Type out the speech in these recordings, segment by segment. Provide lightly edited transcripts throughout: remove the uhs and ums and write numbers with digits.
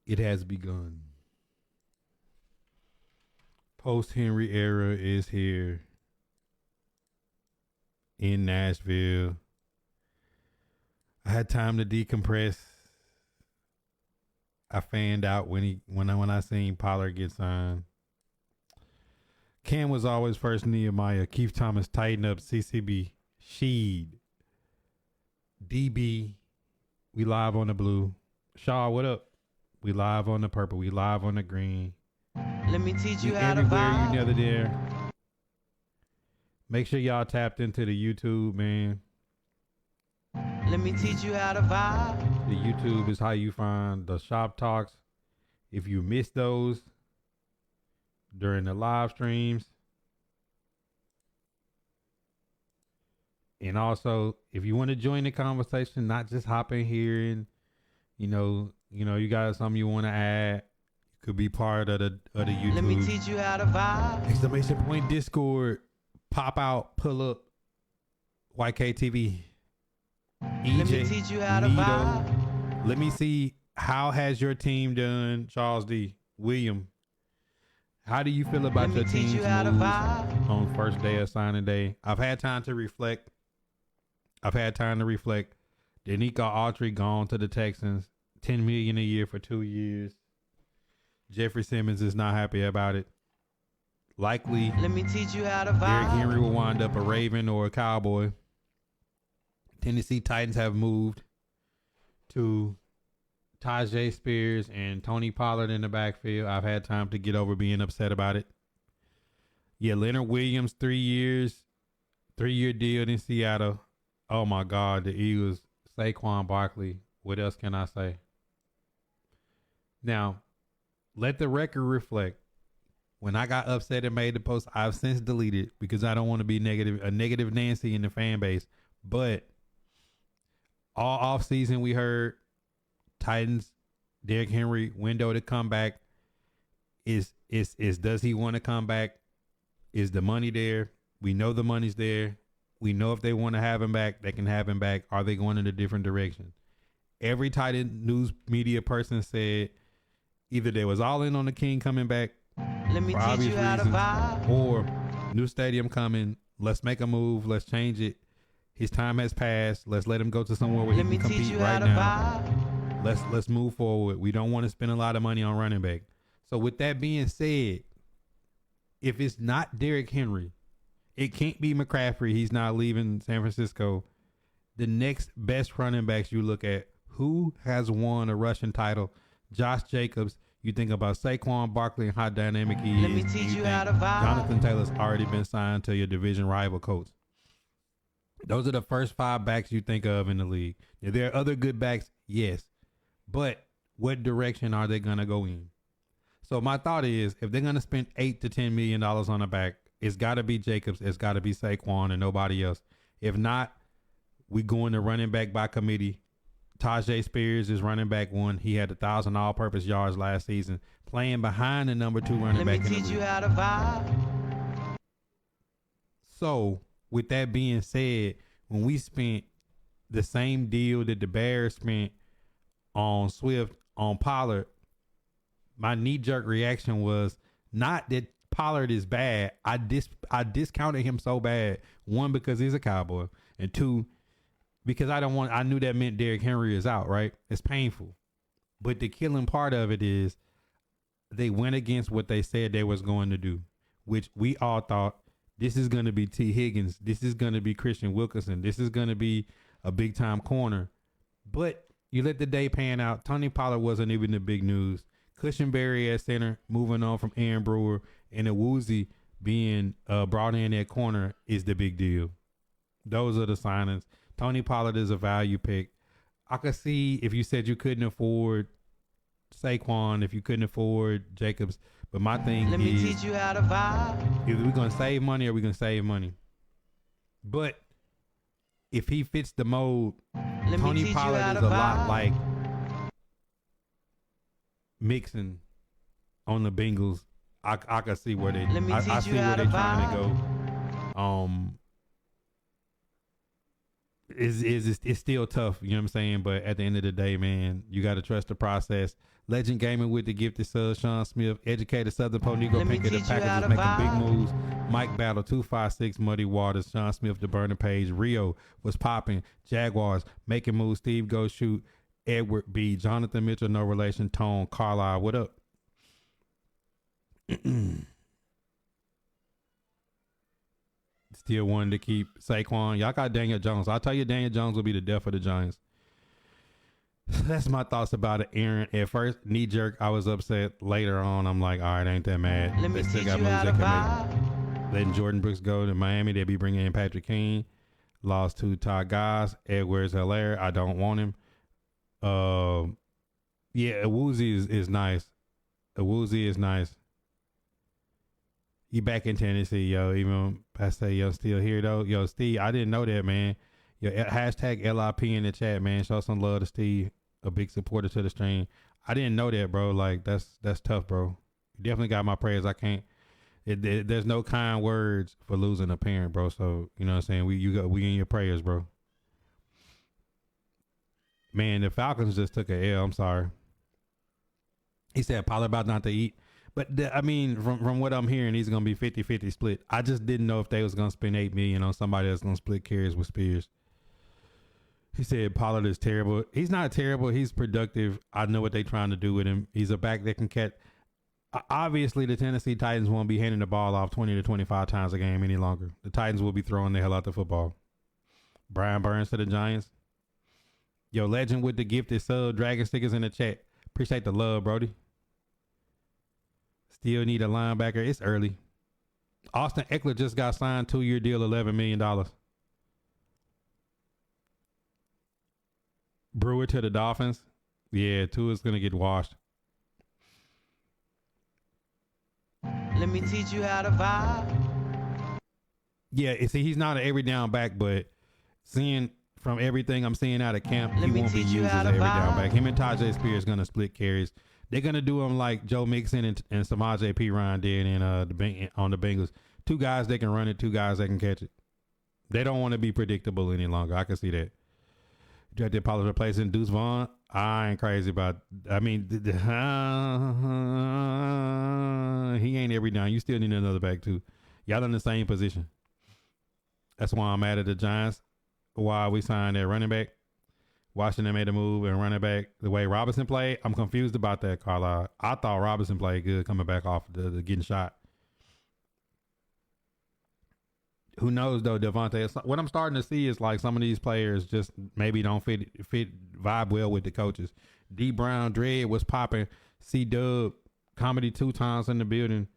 It has begun. Post Henry era is here in Nashville. I had time to decompress. I fanned out when I seen Pollard get signed. Cam was always first. Nehemiah. Keith Thomas tighten up. CCB. Sheed. DB. We live on the blue. Shaw, what up? We live on the purple. We live on the green. Let me teach you how to everywhere vibe. you never there. Make sure y'all tapped into the YouTube, man. Let me teach you how to vibe. The YouTube is how you find the shop talks. If you miss those during the live streams. And also, if you want to join the conversation, not just hop in here and, you got something you want to add, you could be part of the YouTube. Let me teach you how to vibe. Exclamation point Discord. Pop out, pull up. YKTV. EJ, Let me teach you how to Nito. vibe. Let me see, how has your team done, Charles D. William? How do you feel about your team's moves on first day of signing day? I've had time to reflect. Danica Autry gone to the Texans, $10 million a year for 2 years. Jeffrey Simmons is not happy about it. Likely, let me teach you how to Derrick vibe. Henry will wind up a Raven or a Cowboy. Tennessee Titans have moved to Tajay Spears and Tony Pollard in the backfield. I've had time to get over being upset about it. Yeah, Leonard Williams, 3 years, 3-year deal in Seattle. Oh my God, the Eagles, Saquon Barkley. What else can I say? Now, let the record reflect. When I got upset and made the post, I've since deleted because I don't want to be a negative Nancy in the fan base. But all offseason we heard Titans, Derrick Henry, window to come back. Is does he want to come back? Is the money there? We know the money's there. We know if they want to have him back, they can have him back. Are they going in a different direction? Every Titan news media person said either they was all in on the King coming back, let me teach you how to vibe, or new stadium coming. Let's make a move. Let's change it. His time has passed. Let's let him go to somewhere where he can compete right now. Let's move forward. We don't want to spend a lot of money on running back. So with that being said, if it's not Derrick Henry, it can't be McCaffrey. He's not leaving San Francisco. The next best running backs you look at, who has won a rushing title? Josh Jacobs. You think about Saquon Barkley and how dynamic he is. Let me teach you how to vibe. Jonathan Taylor's already been signed to your division rival coach. Those are the first 5 backs you think of in the league. If there are other good backs, yes. But what direction are they going to go in? So my thought is, if they're going to spend $8 to $10 million on a back, it's got to be Jacobs. It's got to be Saquon and nobody else. If not, we go into running back by committee. Tajay Spears is running back 1. He had 1,000 all-purpose yards last season, playing behind the number 2 running back in the league. Let me teach you how to vibe. So, with that being said, when we spent the same deal that the Bears spent on Swift, on Pollard, my knee-jerk reaction was not that Pollard is bad. I discounted him so bad. 1, because he's a Cowboy, and 2, because I knew that meant Derrick Henry is out, right? It's painful. But the killing part of it is they went against what they said they was going to do, which we all thought, this is going to be T. Higgins. This is going to be Christian Wilkerson. This is going to be a big-time corner. But you let the day pan out. Tony Pollard wasn't even the big news. Cushenberry at center, moving on from Aaron Brewer, and Awuzie being brought in at corner is the big deal. Those are the signings. Tony Pollard is a value pick. I could see if you said you couldn't afford Saquon, if you couldn't afford Jacobs. But my thing let is, me teach you how to vibe. Either we're going to save money or we're going to save money. But if he fits the mold, Tony Pollard is a lot like Mixon on the Bengals. I can see where they. I see where they're trying to go. it's still tough. You know what I'm saying? But at the end of the day, man, you got to trust the process. Legend Gaming with the gifted sub, Sean Smith, educated Southern Negro, pick of the Packers is making big moves. Mike Battle 256, Muddy Waters, Sean Smith, the Burning Page, Rio was popping, Jaguars making moves, Steve Go Shoot, Edward B, Jonathan Mitchell, no relation, Tone, Carlisle, what up? Still wanting to keep Saquon. Y'all got Daniel Jones. I'll tell you, Daniel Jones will be the death of the Giants. That's my thoughts about it, Aaron. At first, knee jerk, I was upset. Later on, I'm like, all right, ain't that mad. Let me teach you how to vibe. Letting Jordan Brooks go to Miami. They'll be bringing in Patrick King. Lost to Todd Goss. Edwards Hilaire. I don't want him. Yeah, Awuzie is nice. Awuzie is nice. He back in Tennessee, yo. Even I say, yo, still here though. Yo, Steve, I didn't know that, man. Yo, hashtag LIP in the chat, man. Show some love to Steve, a big supporter to the stream. I didn't know that, bro. Like that's tough, bro. You definitely got my prayers. I can't. There's no kind words for losing a parent, bro. So you know what I'm saying. We in your prayers, bro. Man, the Falcons just took a L. I'm sorry. He said Pollard about not to eat. But I mean, from what I'm hearing, he's gonna be 50-50 split. I just didn't know if they was gonna spend $8 million on somebody that's gonna split carries with Spears. He said Pollard is terrible. He's not terrible. He's productive. I know what they're trying to do with him. He's a back that can catch. Obviously, the Tennessee Titans won't be handing the ball off 20 to 25 times a game any longer. The Titans will be throwing the hell out the football. Brian Burns to the Giants. Yo, Legend with the gifted sub. Dragon stickers in the chat. Appreciate the love, Brody. Still need a linebacker. It's early. Austin Eckler just got signed, 2-year deal, $11 million. Brewer to the Dolphins. Yeah, Tua's going to get washed. Let me teach you how to vibe. Yeah, see, he's not an every down back, but seeing from everything I'm seeing out of camp, he won't be used as an every down back. Him and Tajay Spears going to split carries. They're going to do him like Joe Mixon and Samaje Perine did on the Bengals. Two guys that can run it, two guys that can catch it. They don't want to be predictable any longer. I can see that. Drafted Pollard replacing Deuce Vaughn. I ain't crazy about. I mean, he ain't every down. You still need another back too. Y'all in the same position. That's why I'm mad at the Giants. Why we signed that running back. Washington made a move and running back the way Robinson played. I'm confused about that, Carlisle. I thought Robinson played good coming back off the getting shot. Who knows though, Devontae? What I'm starting to see is like some of these players just maybe don't vibe well with the coaches. D Brown Dread was popping. C Dub comedy 2 times in the building.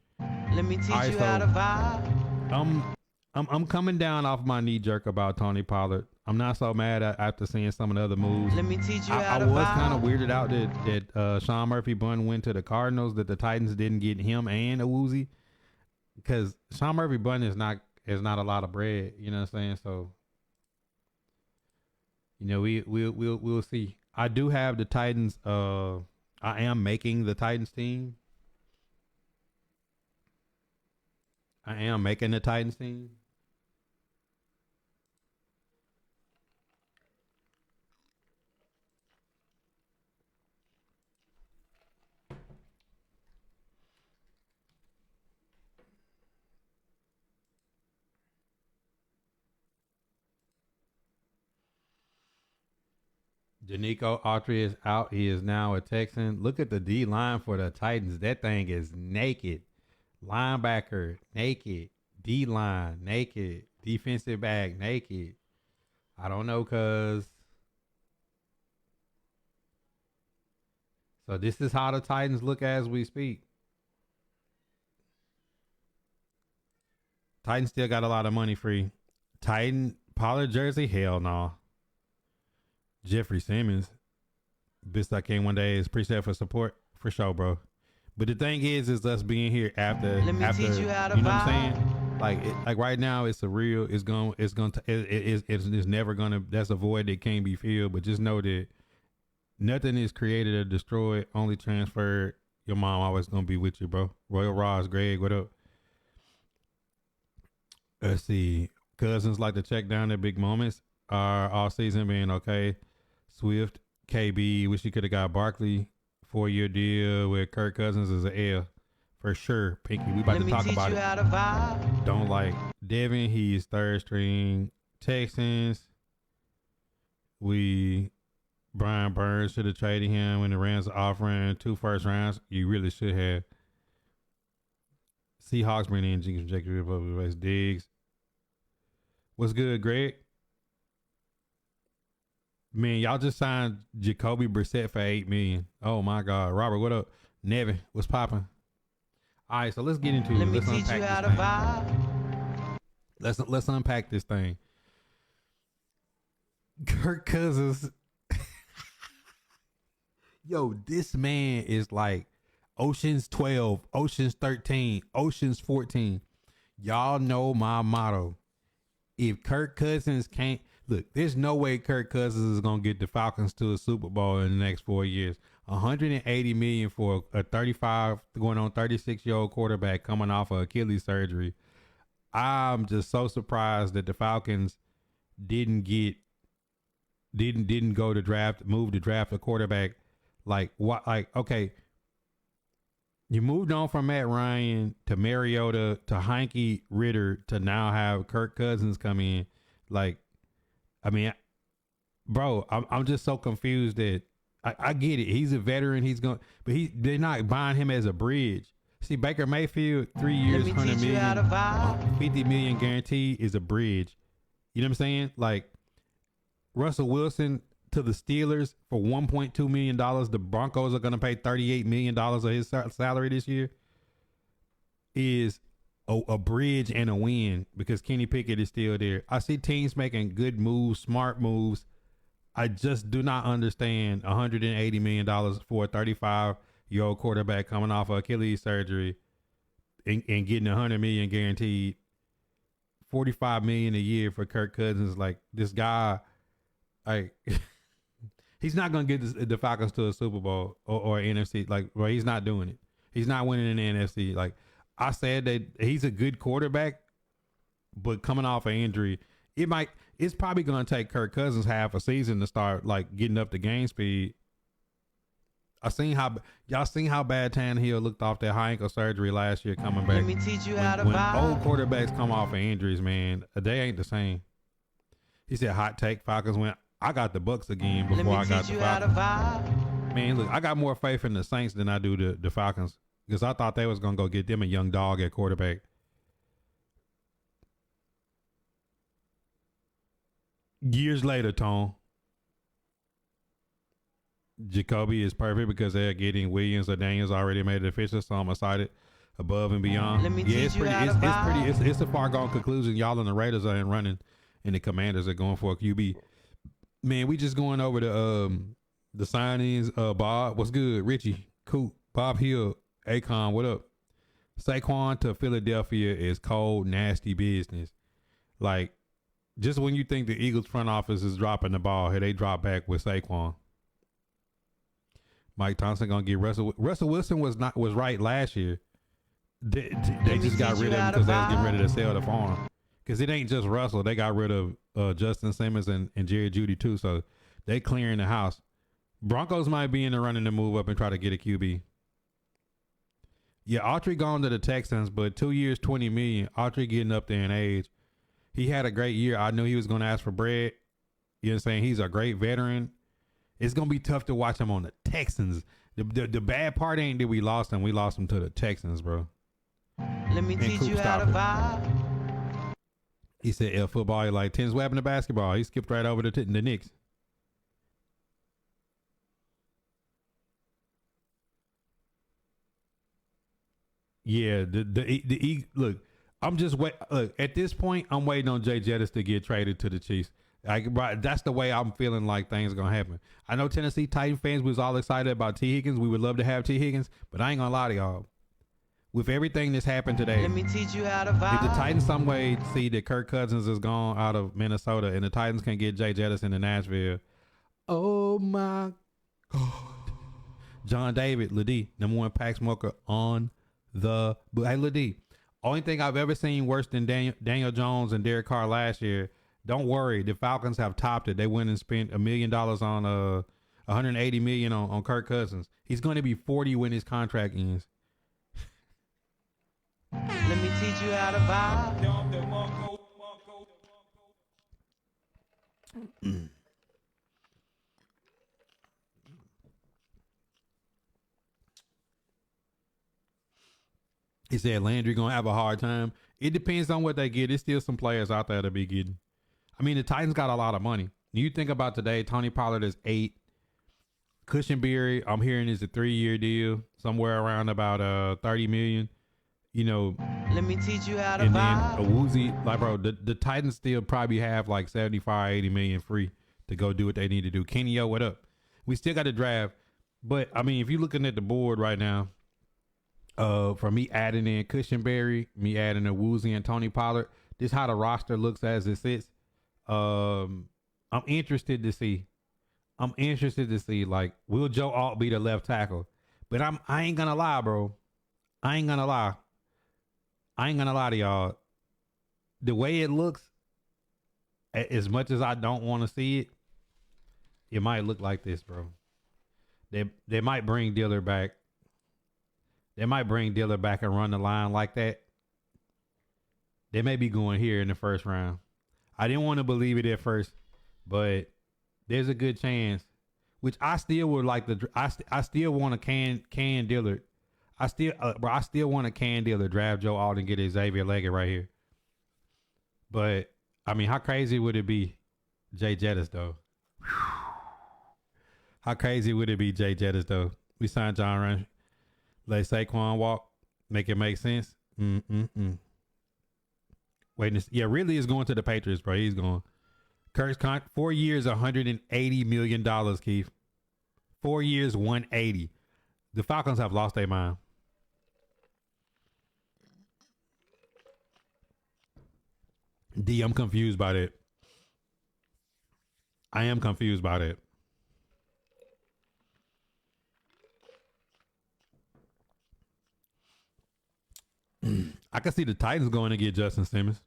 Let me teach you how to vibe. I'm coming down off my knee jerk about Tony Pollard. I'm not so mad after seeing some of the other moves. Let me teach you how to vibe. I was kind of weirded out that Sean Murphy Bunn went to the Cardinals, that the Titans didn't get him and Awuzie, because Sean Murphy Bunn is not a lot of bread. You know what I'm saying? So, you know, we'll see. I do have the Titans. I am making the Titans team. I am making the Titans team. Danico Autry is out. He is now a Texan. Look at the D line for the Titans. That thing is naked. Linebacker, naked. D line, naked. Defensive back, naked. I don't know, cuz. So this is how the Titans look as we speak. Titans still got a lot of money free. Titan Pollard jersey? Hell no. Jeffrey Simmons. Best I can one day is appreciate for support for sure, bro. But the thing is us being here after Let me teach you how to you know what vibe. I'm saying? Like right now, it's never gonna. That's a void that can't be filled. But just know that nothing is created or destroyed, only transferred. Your mom always gonna be with you, bro. Royal Ross, Greg, what up? Let's see. Cousins like to check down their big moments. all season being okay. Swift, KB, wish he could have got Barkley 4-year deal with Kirk Cousins is an L for sure. Pinky, we about to talk about it. How to vibe. Don't like Devin. He's third string Texans. Brian Burns should have traded him when the Rams offering 2 first rounds. You really should have. Seahawks bringing in Jacob West Diggs. What's good, Greg? Man, y'all just signed Jacoby Brissett for $8 million. Oh my God, Robert, what up? Nevin, what's popping? All right, so let's get into it. Let me teach you how to vibe. Let's unpack this thing. Kirk Cousins. Yo, this man is like Ocean's 12, Ocean's 13, Ocean's 14. Y'all know my motto. If Kirk Cousins can't look, there's no way Kirk Cousins is gonna get the Falcons to a Super Bowl in the next 4 years. $180 million for a 35 going on 36-year-old quarterback coming off of Achilles surgery. I'm just so surprised that the Falcons didn't go to move to draft a quarterback. Like what? Like, okay, you moved on from Matt Ryan to Mariota to Heinke Ritter to now have Kirk Cousins come in. Like, I mean, bro, I'm just so confused that I get it. He's a veteran. They're not buying him as a bridge. See, Baker Mayfield, 3 years, $100 million, $50 million guaranteed is a bridge. You know what I'm saying? Like Russell Wilson to the Steelers for $1.2 million. The Broncos are going to pay $38 million of his salary this year. Is a bridge and a win because Kenny Pickett is still there. I see teams making good moves, smart moves. I just do not understand $180 million for a 35-year-old quarterback coming off of Achilles surgery and getting $100 million guaranteed. $45 million a year for Kirk Cousins. Like, this guy, like, he's not going to get the Falcons to a Super Bowl or NFC. Like, well, he's not doing it. He's not winning in the NFC. Like, I said that he's a good quarterback, but coming off an injury, it's probably going to take Kirk Cousins half a season to start like getting up to game speed. Y'all seen how bad Tannehill looked off that high ankle surgery last year coming back. Let me teach you how to when vibe. old quarterbacks come off of injuries, man, they ain't the same. He said, hot take, Falcons went. I got the Bucks again before I got the Falcons. Man, look, I got more faith in the Saints than I do the Falcons because I thought they was going to go get them a young dog at quarterback. Years later, Tone. Jacoby is perfect because they're getting Williams or Daniels already made it official, so I'm excited above and beyond. It's a far gone conclusion. Y'all and the Raiders are in running and the Commanders are going for a QB. Man, we just going over the signings. Bob, what's good? Richie, Coop, Bob Hill, Akon, what up? Saquon to Philadelphia is cold, nasty business. Like, just when you think the Eagles front office is dropping the ball, here they drop back with Saquon. Mike Thompson gonna get Russell Wilson was right last year. They just got rid of him because they was getting ready to sell the farm. Because it ain't just Russell, they got rid of Justin Simmons and Jerry Jeudy too, so they clearing the house. Broncos might be in the running to move up and try to get a QB. Yeah, Autry gone to the Texans, but 2 years, $20 million. Autry getting up there in age. He had a great year. I knew he was going to ask for bread. You know what I'm saying? He's a great veteran. It's going to be tough to watch him on the Texans. The bad part ain't that we lost him. We lost him to the Texans, bro. Let me teach you how to vibe. He said, football, he like tennis weapon to basketball. He skipped right over the Knicks. Yeah, look, I'm just look, at this point, I'm waiting on Jay Jettis to get traded to the Chiefs. That's the way I'm feeling like things are going to happen. I know Tennessee Titan fans was all excited about T. Higgins. We would love to have T. Higgins, but I ain't going to lie to y'all. With everything that's happened today, let me teach you how to vibe. If the Titans some way see that Kirk Cousins is gone out of Minnesota and the Titans can get Jay Jettis into Nashville, oh my God. John David, Ladie, #1 pack smoker on the... Hey, Ladie, only thing I've ever seen worse than Daniel Jones and Derek Carr last year, Don't worry, the Falcons have topped it. They went and spent $1 million on 180 million on Kirk Cousins. He's going to be 40 when his contract ends. Let me teach you how to vibe. He said Landry gonna have a hard time. It depends on what they get. There's still some players out there to be getting. I mean, the Titans got a lot of money. You think about today, Tony Pollard is 8. Cushenberry, I'm hearing, is a 3-year deal, somewhere around about 30 million. You know, let me teach you how to and vibe. then Awuzie, like bro, the Titans still probably have like 75, 80 million free to go do what they need to do. Kenny O, what up? We still got to draft, but I mean, if you're looking at the board right now, for me adding in Cushenberry, me adding Awuzie and Tony Pollard, this how the roster looks as it sits. I'm interested to see. Like, will Joe Alt be the left tackle? But I ain't gonna lie, bro. I ain't gonna lie to y'all. The way it looks, as much as I don't want to see it, it might look like this, bro. They might bring Diller back. They might bring Diller back and run the line like that. They may be going here in the first round. I didn't want to believe it at first, but there's a good chance. Which I still would like to. I still want to can Dillard. I still want to can Dillard, draft Joe Alden, get Xavier Leggett right here. But I mean, how crazy would it be, Jay Jettis though? How crazy would it be, Jay Jettis though? We signed John Run. Let Saquon walk. Make it make sense. Wait, yeah, really is going to the Patriots, bro. He's going. Kirk's 4 years, $180 million, Keith. 4 years, 180. The Falcons have lost their mind. D, I'm confused by that. I am confused by that. I can see the Titans going to get Justin Simmons.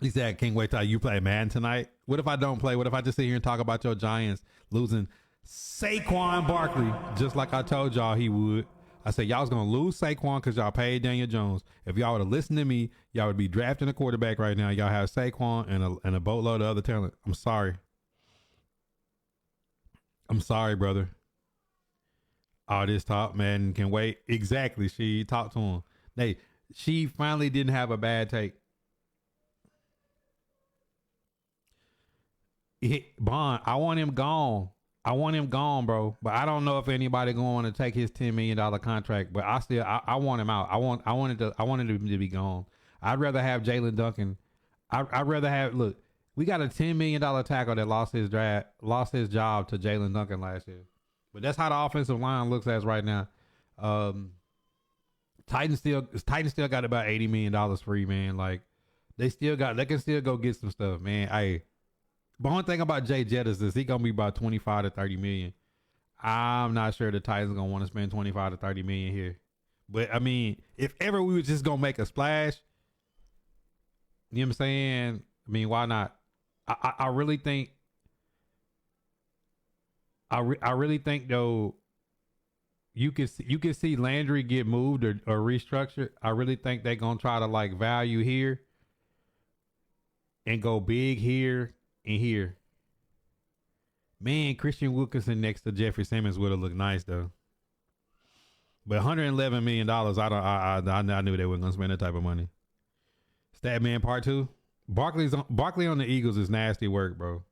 He said, I can't wait till you play Madden tonight. What if I don't play? What if I just sit here and talk about your Giants losing Saquon Barkley, just like I told y'all he would? I said, y'all was going to lose Saquon because y'all paid Daniel Jones. If y'all would have listened to me, y'all would be drafting a quarterback right now. Y'all have Saquon and a boatload of other talent. I'm sorry. I'm sorry, brother. All this talk, man, can wait. Exactly. She talked to him. She finally didn't have a bad take. Bond, I want him gone. Bro. But I don't know if anybody going to take his $10 million contract. But I want him out. I wanted him to be gone. I'd rather have Jalen Duncan. I'd rather have. Look, we got a $10 million tackle that lost his job to Jalen Duncan last year. But that's how the offensive line looks as right now. Titans still got about $80 million free, man. Like they can still go get some stuff, man. But one thing about Jay Jettis is he gonna be about 25 to 30 million. I'm not sure the Titans gonna want to spend 25 to 30 million here. But I mean, if ever we were just gonna make a splash, you know what I'm saying? I mean, why not? I really think. I really think though, you could see Landry get moved or restructured. I really think they're gonna try to like value here and go big here and here. Man, Christian Wilkinson next to Jeffrey Simmons would have looked nice though. But $111 million, I knew they weren't gonna spend that type of money. Statman Part 2. Barkley on the Eagles is nasty work, bro.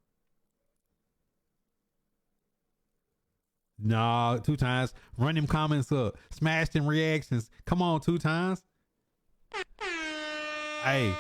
Nah, 2 times. Run them comments up. Smash them reactions. Come on, 2 times. Hey,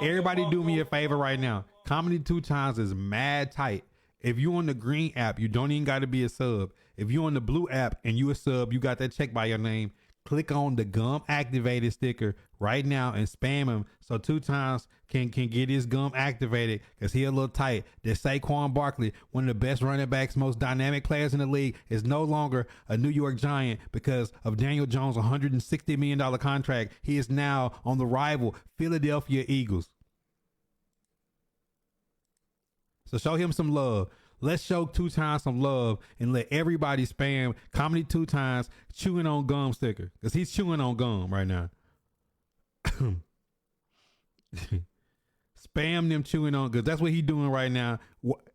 everybody do me a favor right now. Comedy 2 times is mad tight. If you on the green app, you don't even got to be a sub. If you on the blue app and you a sub, you got that check by your name. Click on the gum activated sticker right now and spam him so 2 times can get his gum activated because he a little tight. That Saquon Barkley, one of the best running backs, most dynamic players in the league, is no longer a New York Giant because of Daniel Jones' $160 million contract. He is now on the rival Philadelphia Eagles. So show him some love. Let's show 2 times some love and let everybody spam comedy 2 times chewing on gum sticker. Because he's chewing on gum right now. Spam them chewing on, because that's what he's doing right now.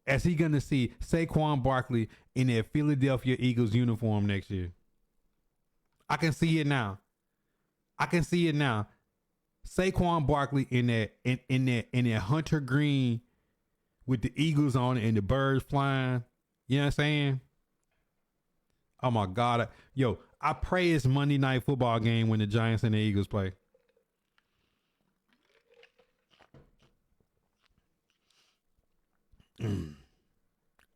As he gonna see Saquon Barkley in that Philadelphia Eagles uniform next year. I can see it now. Saquon Barkley in that hunter green with the Eagles on it and the birds flying. You know what I'm saying? Oh my God. I pray it's Monday Night Football game when the Giants and the Eagles play.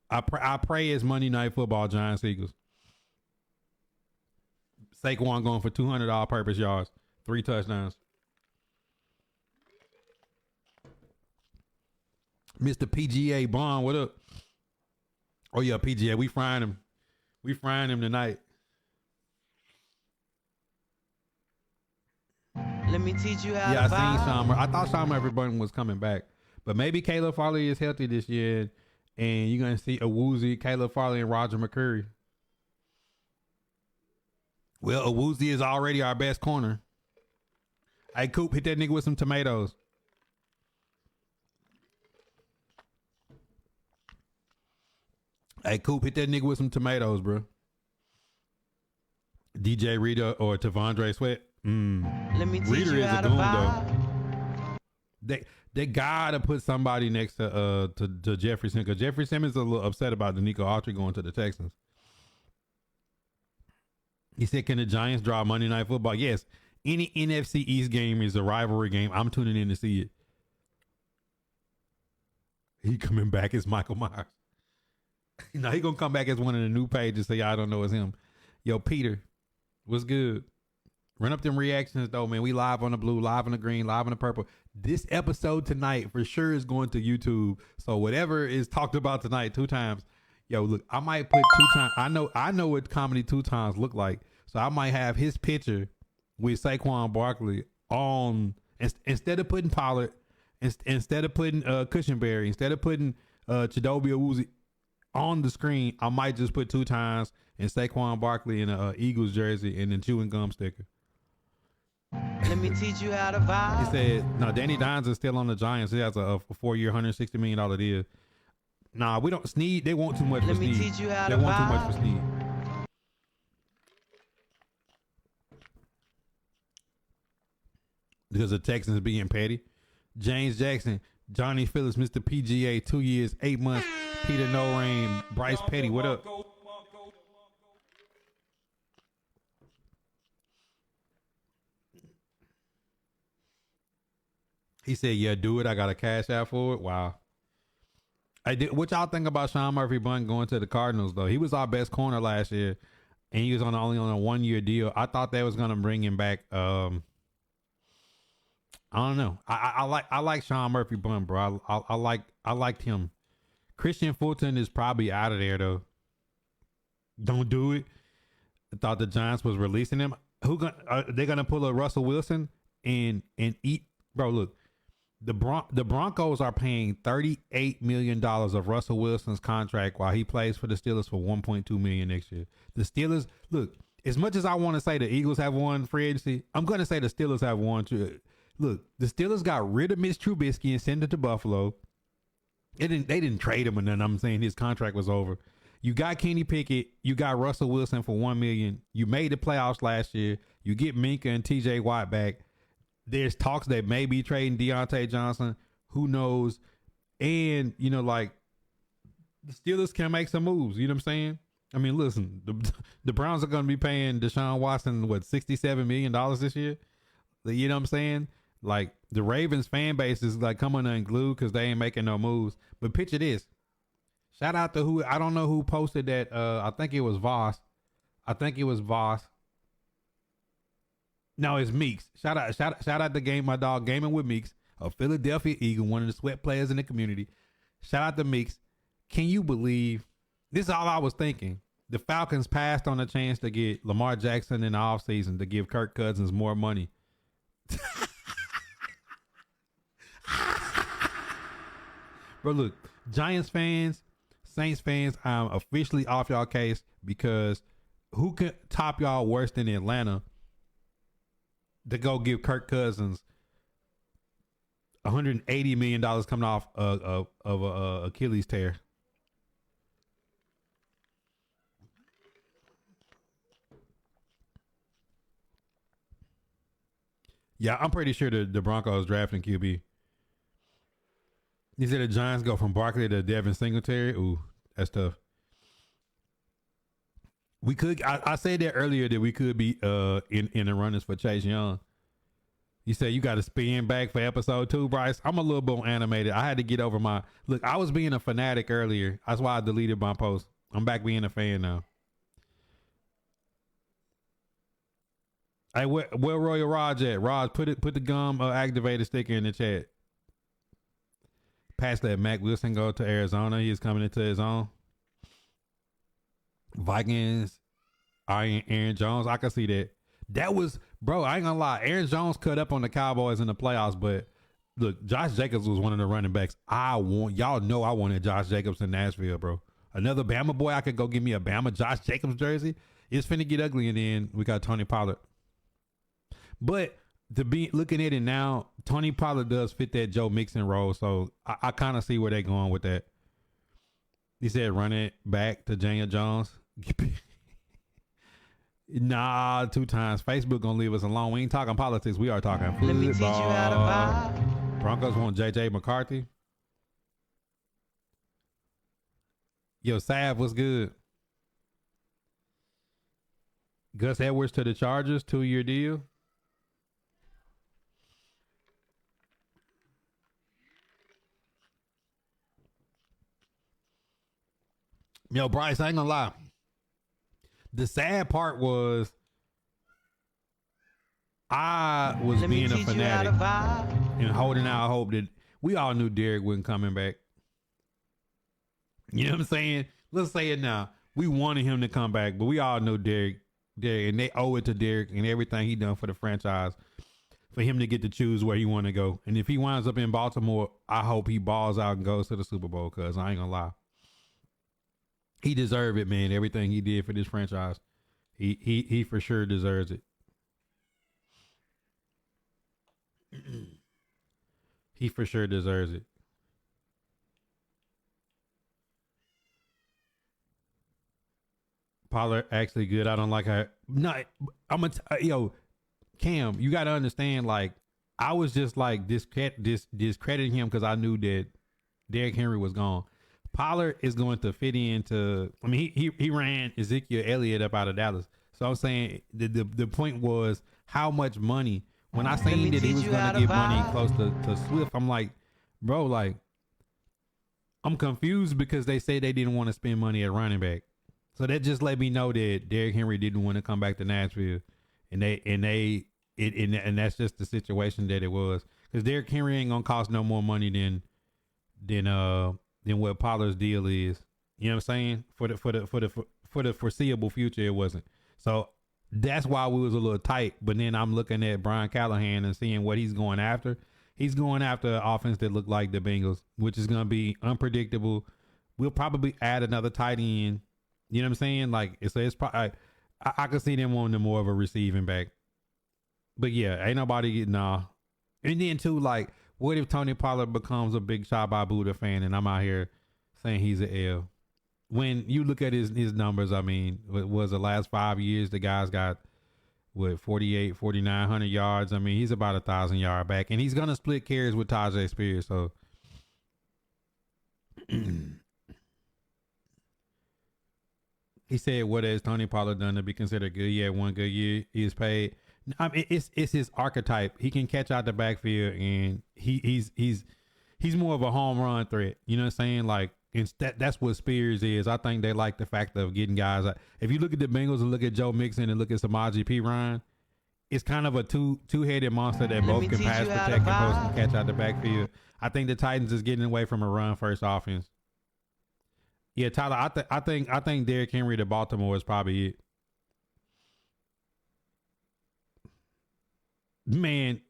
I pray it's Monday Night Football, Giants Eagles. Saquon going for 200 all-purpose yards, 3 touchdowns. Mr. PGA Bond, what up? Oh yeah, PGA, we frying him. We frying him tonight. Let me teach you how to I seen vibe. Sean. I thought Sean Murphy was coming back, but maybe Caleb Farley is healthy this year, and you're gonna see Awuzie, Caleb Farley, and Roger McCurry. Well, Awuzie is already our best corner. Hey, Coop, hit that nigga with some tomatoes. Hey, Coop, hit that nigga with some tomatoes, bro. DJ Rita or Tavondre Sweat. Let me teach Reader you is how a to goon, vibe. though. They gotta put somebody next to Jeffrey Simmons, because Jeffrey Simmons is a little upset about Danico Autry going to the Texans. He said, "Can the Giants draw Monday Night Football?" Yes. Any NFC East game is a rivalry game. I'm tuning in to see it. He coming back as Michael Myers. No, he gonna come back as one of the new pages, so y'all don't know it's him. Yo, Peter, what's good? Run up them reactions though, man. We live on the blue, live on the green, live on the purple. This episode tonight for sure is going to YouTube. So whatever is talked about tonight 2 times. Yo, look, I might put 2 times. I know what comedy 2 times look like. So I might have his picture with Saquon Barkley on instead of putting Pollard, instead of putting Cushenberry, instead of putting Chidobe Awuzie on the screen. I might just put 2 times and Saquon Barkley in a Eagles jersey and then chewing gum sticker. Let me teach you how to vibe. He said, no, Danny Dimes is still on the Giants. He has a 4-year, $160 million deal. Nah, we don't. Snead, they want too much for Snead. Let me teach you how They to want too much vibe. for Snead. Because the Texans being petty. James Jackson, Johnny Phillips, Mr. PGA, 2 years, 8 months. Peter No Rain, Bryce Petty, what up? He said, yeah, do it. I got a cash out for it. Wow. What y'all think about Sean Murphy Bunn going to the Cardinals, though? He was our best corner last year, and he was only on a 1-year deal. I thought that was going to bring him back. I don't know. I like Sean Murphy Bunn, bro. I liked him. Christian Fulton is probably out of there, though. Don't do it. I thought the Giants was releasing him. They're gonna pull a Russell Wilson and eat, bro? Look. The Broncos are paying $38 million of Russell Wilson's contract while he plays for the Steelers for $1.2 million next year. The Steelers, look, as much as I want to say the Eagles have won free agency, I'm going to say the Steelers have won too. Look, the Steelers got rid of Mitch Trubisky and sent it to Buffalo. They didn't trade him or nothing. I'm saying his contract was over. You got Kenny Pickett. You got Russell Wilson for $1 million. You made the playoffs last year. You get Minka and TJ Watt back. There's talks that may be trading Deontay Johnson. Who knows? And, the Steelers can make some moves. You know what I'm saying? I mean, listen, the Browns are going to be paying Deshaun Watson, $67 million this year? You know what I'm saying? Like, the Ravens fan base is like coming unglued because they ain't making no moves. But picture this. Shout out to I don't know who posted that. I think it was Voss. No, it's Meeks. Shout out to my dog Gaming with Meeks, a Philadelphia Eagle, one of the sweat players in the community. Shout out to Meeks. Can you believe this is all I was thinking? The Falcons passed on a chance to get Lamar Jackson in the offseason to give Kirk Cousins more money. Bro, look, Giants fans, Saints fans, I'm officially off y'all case because who could top y'all worse than Atlanta to go give Kirk Cousins $180 million coming off of a Achilles tear? Yeah, I'm pretty sure the Broncos drafting QB. You said the Giants go from Barkley to Devin Singletary. Ooh, that's tough. We could. I said that earlier that we could be in the runners for Chase Young. You said you got to spin back for episode 2, Bryce. I'm a little bit animated. I had to get over my look. I was being a fanatic earlier. That's why I deleted my post. I'm back being a fan now. Hey, where Royal Raj at? Raj, put the gum activator sticker in the chat. Past that, Mac Wilson go to Arizona. He is coming into his own. Vikings, Aaron Jones. I can see that. That was, bro, I ain't gonna lie. Aaron Jones cut up on the Cowboys in the playoffs, but look, Josh Jacobs was one of the running backs. Y'all know I wanted Josh Jacobs in Nashville, bro. Another Bama boy. I could go give me a Bama Josh Jacobs jersey. It's finna get ugly, and then we got Tony Pollard. But to be looking at it now, Tony Pollard does fit that Joe Mixon role, so I kind of see where they're going with that. He said run it back to Daniel Jones. Nah, 2 times. Facebook gonna leave us alone. We ain't talking politics. We are talking football. Let me teach you how to vibe. Broncos want JJ McCarthy. Yo, Sav, what's good? Gus Edwards to the Chargers, 2-year deal. Yo, Bryce, I ain't gonna lie. The sad part was I was being a fanatic and holding out hope that we all knew Derek wasn't coming back. You know what I'm saying? Let's say it now. We wanted him to come back, but we all know Derek, and they owe it to Derek and everything he done for the franchise for him to get to choose where he want to go. And if he winds up in Baltimore, I hope he balls out and goes to the Super Bowl, because I ain't gonna lie. He deserved it, man. Everything he did for this franchise. He for sure deserves it. He for sure deserves it. Pollard actually good. I don't like her. No, yo, Cam, you got to understand, like, I was just like discrediting him because I knew that Derrick Henry was gone. Pollard is going to fit into. I mean, he ran Ezekiel Elliott up out of Dallas. So I'm saying the point was how much money. When I seen that he was going to get money close to Swift, I'm like, bro, like, I'm confused because they say they didn't want to spend money at running back. So that just let me know that Derrick Henry didn't want to come back to Nashville, and that's just the situation that it was. Because Derrick Henry ain't gonna cost no more money than what Pollard's deal is. You know what I'm saying? For the foreseeable future, it wasn't. So that's why we was a little tight. But then I'm looking at Brian Callahan and seeing what he's going after. He's going after an offense that look like the Bengals, which is gonna be unpredictable. We'll probably add another tight end. You know what I'm saying? Like it's probably I could see them wanting more of a receiving back. But yeah, ain't nobody getting And then too, like, what if Tony Pollard becomes a big shot by Buddha fan and I'm out here saying he's an L? When you look at his numbers, I mean, what was the last 5 years, the guy's got, 4,900 yards. I mean, he's about 1,000 yard back, and he's going to split carries with Tajay Spears. So he said, what has Tony Pollard done to be considered good? He had one good year. He is paid. I mean, it's his archetype. He can catch out the backfield, and he's more of a home run threat. You know what I'm saying? Like, that's what Spears is. I think they like the fact of getting guys. If you look at the Bengals and look at Joe Mixon and look at Samaje Perine, it's kind of a two-headed monster that both can pass protect and both can catch out the backfield. I think the Titans is getting away from a run-first offense. Yeah, Tyler, I think Derrick Henry to Baltimore is probably it. Man,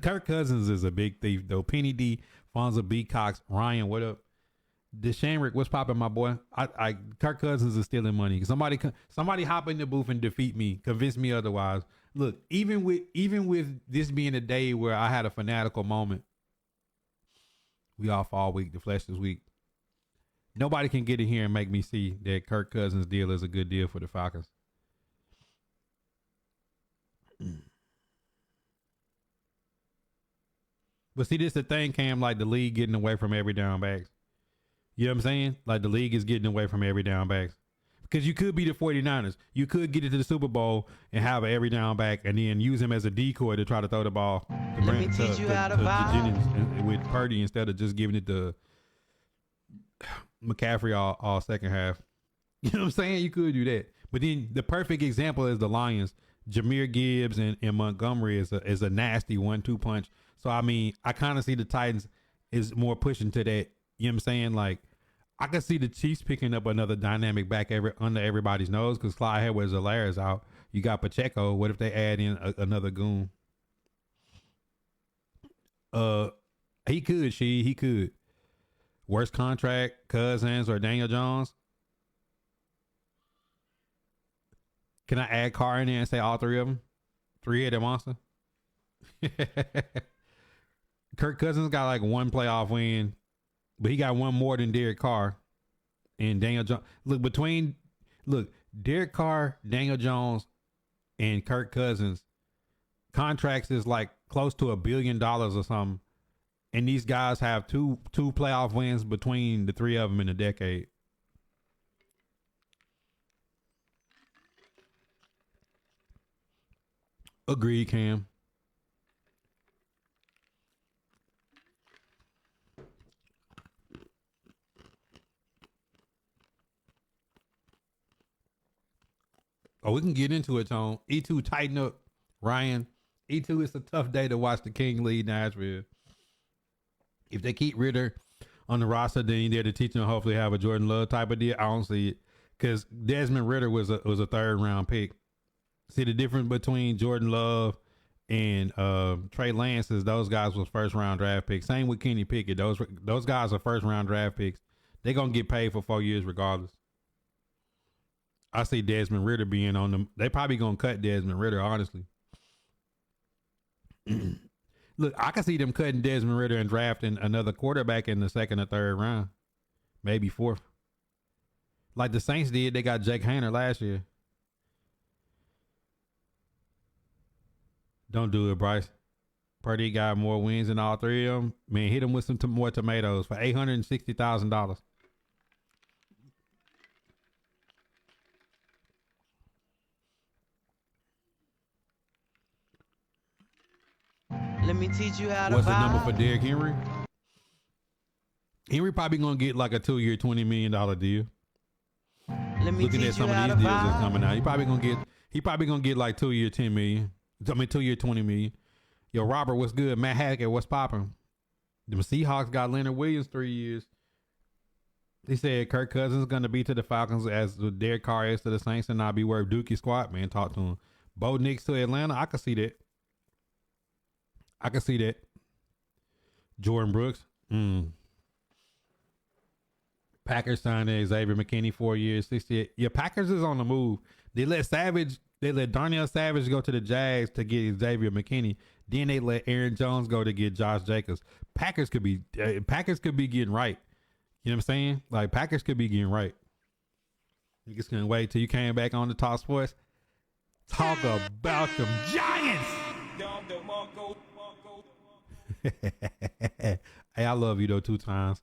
Kirk Cousins is a big thief though. Penny D, Fonza B. Cox, Ryan, what up? DeShamrick, what's popping, my boy? Kirk Cousins is stealing money. Somebody hop in the booth and defeat me, convince me otherwise. Look, even with this being a day where I had a fanatical moment, we off all week. The flesh is weak. Nobody can get in here and make me see that Kirk Cousins deal is a good deal for the Falcons. But see, this the thing, Cam, like the league getting away from every down backs. You know what I'm saying? Like the league is getting away from every down backs. Because you could be the 49ers. You could get it to the Super Bowl and have an every down back and then use him as a decoy to try to throw the ball to Jennings with Purdy instead of just giving it to McCaffrey all second half. You know what I'm saying? You could do that. But then the perfect example is the Lions. Jahmyr Gibbs and Montgomery is a nasty 1-2 punch. So, I mean, I kind of see the Titans is more pushing to that. You know what I'm saying? Like, I could see the Chiefs picking up another dynamic back under everybody's nose because Clyde Edwards-Helaire is out. You got Pacheco. What if they add in another goon? He could. Worst contract, Cousins or Daniel Jones? Can I add Carr in there and say all three of them? Three-headed monster? Kirk Cousins got like one playoff win, but he got one more than Derek Carr and Daniel Jones. Derek Carr, Daniel Jones, and Kirk Cousins contracts is like close to $1 billion or something. And these guys have two playoff wins between the three of them in a decade. Agreed, Cam. Oh, we can get into it, Tone. E2 tighten up, Ryan. E2, it's a tough day to watch the King lead Nashville. If they keep Ritter on the roster, then they're to teach him hopefully have a Jordan Love type of deal. I don't see it because Desmond Ritter was a third round pick. See the difference between Jordan Love and Trey Lance is those guys was first round draft picks. Same with Kenny Pickett. Those guys are first round draft picks. They're gonna get paid for 4 years regardless. I see Desmond Ritter being on them. They probably gonna cut Desmond Ritter, honestly. Look, I can see them cutting Desmond Ritter and drafting another quarterback in the second or third round, maybe fourth. Like the Saints did, they got Jake Haener last year. Don't do it, Bryce. Purdy got more wins than all three of them. Man, hit him with some more tomatoes for $860,000. Let me teach you how to What's the vibe. number for Derrick Henry? Henry probably gonna get like a 2-year, $20 million deal. Let me Looking teach at some you of how these to deals that's vibe. coming out, he probably gonna get like 2-year, $10 million. 2-year, $20 million. Yo, Robert, what's good? Matt Hackett, what's popping? The Seahawks got Leonard Williams 3 years. He said Kirk Cousins is gonna be to the Falcons as Derek Carr is to the Saints and not be worth Dookie squat. Man, talk to him. Bo Nix to Atlanta, I can see that. Jordan Brooks. Packers signed Xavier McKinney 4 years, 68. Yeah, Packers is on the move. They let Darnell Savage go to the Jags to get Xavier McKinney. Then they let Aaron Jones go to get Josh Jacobs. Packers could be getting right. You know what I'm saying? Like Packers could be getting right. You just gonna wait till you came back on the Talk Sports. Talk about them Giants. Hey, I love you though 2 times.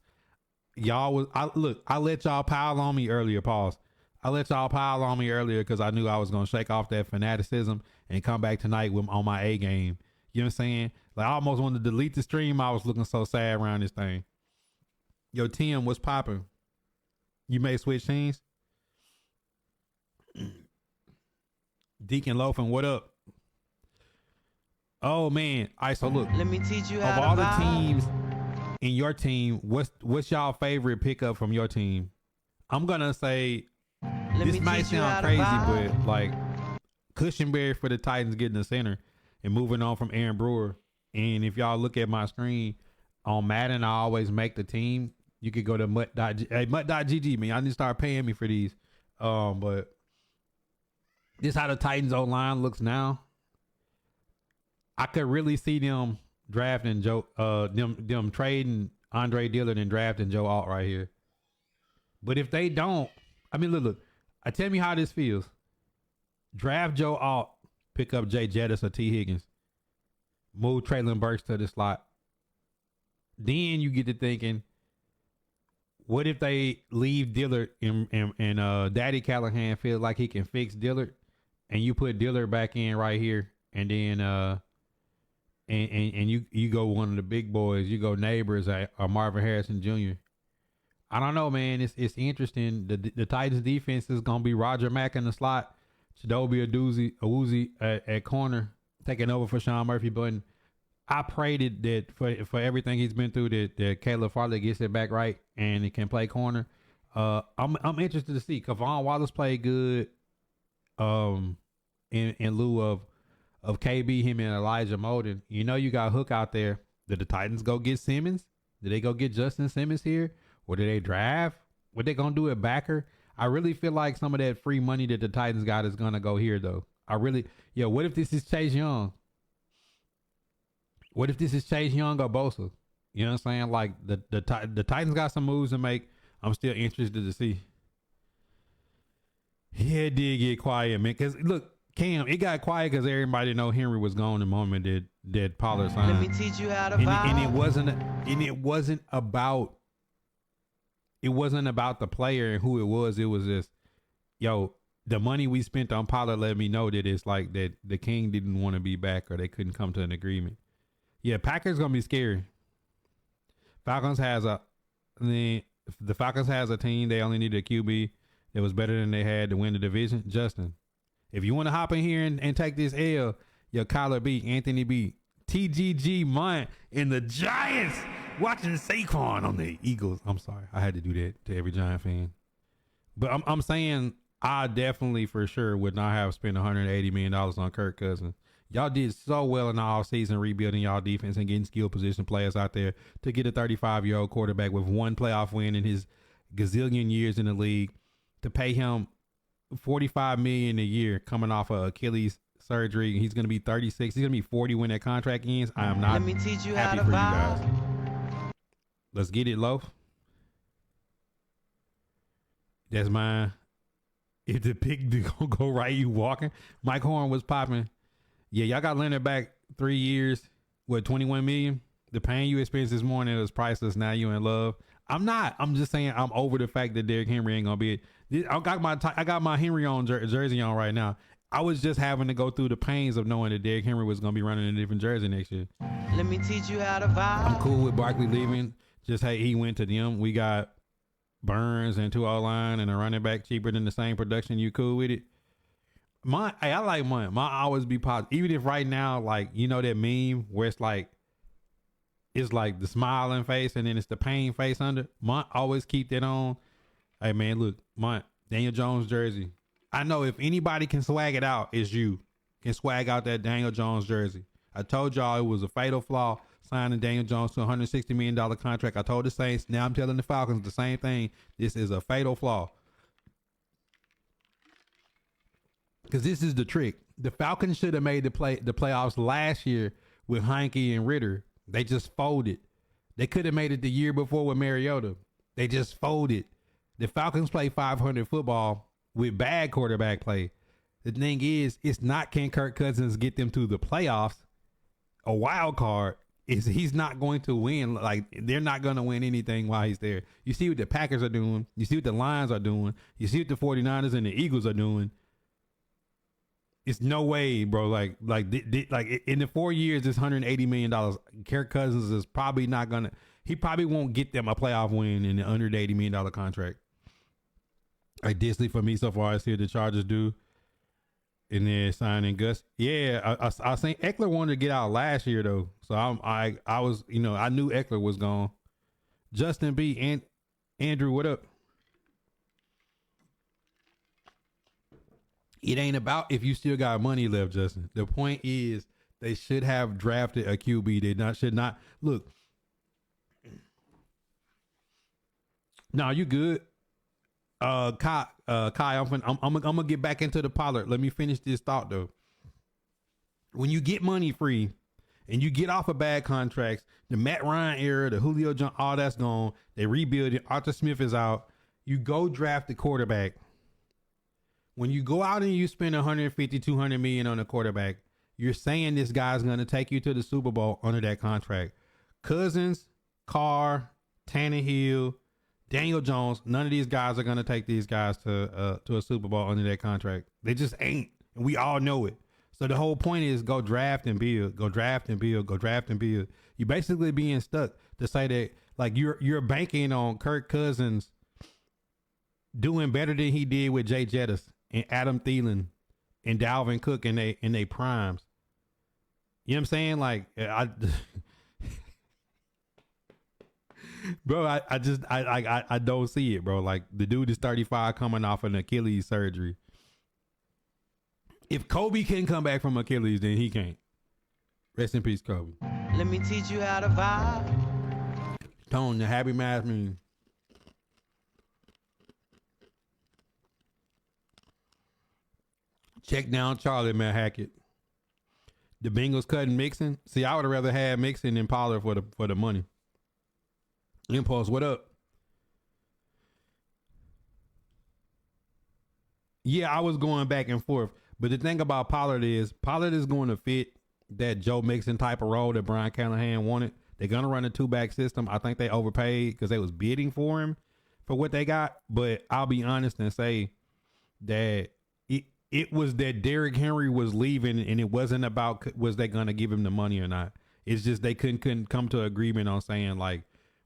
I let y'all pile on me earlier. Pause. I let y'all pile on me earlier because I knew I was gonna shake off that fanaticism and come back tonight on my A game. You know what I'm saying? Like I almost wanted to delete the stream. I was looking so sad around this thing. Yo, Tim, what's popping? You may switch teams. Deacon Loafing, what up? Oh man! All right, so look. Let me teach you Of how to all the vibe. teams in your team, what's y'all favorite pickup from your team? I'm gonna say Let this me might teach you how sound to crazy, vibe. but like Cushenberry for the Titans getting the center and moving on from Aaron Brewer. And if y'all look at my screen on Madden, I always make the team. You could go to mutt.gg, man. I need to start paying me for these. But this how the Titans O-line looks now. I could really see them drafting them trading Andre Dillard and drafting Joe Alt right here. But if they don't, I mean, look. Tell me how this feels. Draft Joe Alt, pick up Jay Jettis or T. Higgins, move Traylon Burks to the slot. Then you get to thinking, what if they leave Dillard and Daddy Callahan feels like he can fix Dillard, and you put Dillard back in right here, and then and you go one of the big boys, you go Neighbors or Marvin Harrison Jr. I don't know, man. It's interesting. The Titans defense is gonna be Roger Mack in the slot, Chidobe Awuzie at corner, taking over for Sean Murphy. But I prayed that for everything he's been through, that Caleb Farley gets it back right and he can play corner. I'm interested to see. Kavon Wallace played good. In lieu of KB, him and Elijah Molden. You know you got Hook out there. Did the Titans go get Simmons? Did they go get Justin Simmons here? Or did they draft? What they gonna do at backer? I really feel like some of that free money that the Titans got is gonna go here though. What if this is Chase Young? What if this is Chase Young or Bosa? You know what I'm saying? Like the Titans got some moves to make. I'm still interested to see. Yeah, it did get quiet, man. Cause look, Cam, it got quiet because everybody know Henry was gone the moment that Pollard signed. Let me teach you how to vibe. It wasn't about the player and who it was. It was just, the money we spent on Pollard let me know that it's like that the King didn't want to be back or they couldn't come to an agreement. Yeah, Packers gonna be scary. The Falcons has a team. They only needed a QB that was better than they had to win the division. Justin, if you want to hop in here and take this L, Kyler B, Anthony B, TGG Munt, and the Giants watching Saquon on the Eagles. I'm sorry, I had to do that to every Giant fan. But I'm saying I definitely for sure would not have spent $180 million on Kirk Cousins. Y'all did so well in the offseason rebuilding y'all defense and getting skill position players out there to get a 35-year-old quarterback with one playoff win in his gazillion years in the league, to pay him $45 million a year coming off of Achilles surgery. He's going to be 36. He's going to be 40 when that contract ends. I am not Let me teach you happy how to for you vibe. guys. Let's get it, Loaf. That's mine. If the pick don't go right, you walking. Mike Horn was popping. Yeah, y'all got Leonard back 3 years. What, $21 million? The pain you experienced this morning was priceless. Now you in love. I'm not. I'm just saying I'm over the fact that Derrick Henry ain't gonna be it. I got my Henry on jersey on right now. I was just having to go through the pains of knowing that Derrick Henry was gonna be running a different jersey next year. Let me teach you how to vibe. I'm cool with Barkley leaving. Just hey, he went to them. We got Burns and 2 O-line and a running back cheaper than the same production. You cool with it? I like mine. Mine always be positive. Even if right now, like, you know that meme where it's like the smiling face and then it's the pain face under. Mine always keep that on. Hey man, look, mine Daniel Jones jersey. I know if anybody can swag it out, it's you. Can swag out that Daniel Jones jersey. I told y'all it was a fatal flaw signing Daniel Jones to a $160 million contract. I told the Saints. Now I'm telling the Falcons the same thing. This is a fatal flaw. Because this is the trick. The Falcons should have made the playoffs last year with Heineke and Ritter. They just folded. They could have made it the year before with Mariota. They just folded. The Falcons play 500 football with bad quarterback play. The thing is, it's not can Kirk Cousins get them to the playoffs. A wild card is he's not going to win. Like, they're not going to win anything while he's there. You see what the Packers are doing. You see what the Lions are doing. You see what the 49ers and the Eagles are doing. It's no way, bro. Like in the 4 years, it's $180 million. Kirk Cousins is probably not gonna. He probably won't get them a playoff win in the under $80 million contract. Like Disney for me so far, I see the Chargers do, and then signing Gus. Yeah, I think Eckler wanted to get out last year though, so I was I knew Eckler was gone. Justin B and Andrew, what up? It ain't about if you still got money left, Justin. The point is they should have drafted a QB. They should not look. No, you good. Kai, I'm gonna get back into the Pollard. Let me finish this thought though. When you get money free and you get off of bad contracts, the Matt Ryan era, the Julio Jones, all that's gone. They rebuild it. Arthur Smith is out. You go draft the quarterback. When you go out and you spend 150, 200 million on a quarterback, you're saying this guy's going to take you to the Super Bowl under that contract. Cousins, Carr, Tannehill, Daniel Jones, none of these guys are going to take these guys to a Super Bowl under that contract. They just ain't. And we all know it. So the whole point is go draft and build, go draft and build, go draft and build. You basically being stuck to say that like you're banking on Kirk Cousins doing better than he did with Jay Jettis and Adam Thielen and Dalvin Cook in they primes. You know what I'm saying? Like bro, I don't see it, bro. Like the dude is 35 coming off an Achilles surgery. If Kobe can come back from Achilles, then he can't. Rest in peace, Kobe. Let me teach you how to vibe. Tone, the Happy Mass mean. Check down Charlie, man, Hackett. The Bengals cutting Mixon. See, I would have rather had Mixon than Pollard for the money. Impulse, what up? Yeah, I was going back and forth. But the thing about Pollard is going to fit that Joe Mixon type of role that Brian Callahan wanted. They're going to run a 2-back system. I think they overpaid because they was bidding for him for what they got. But I'll be honest and say that it was that Derrick Henry was leaving and it wasn't about was they going to give him the money or not. It's just they couldn't come to an agreement on saying like,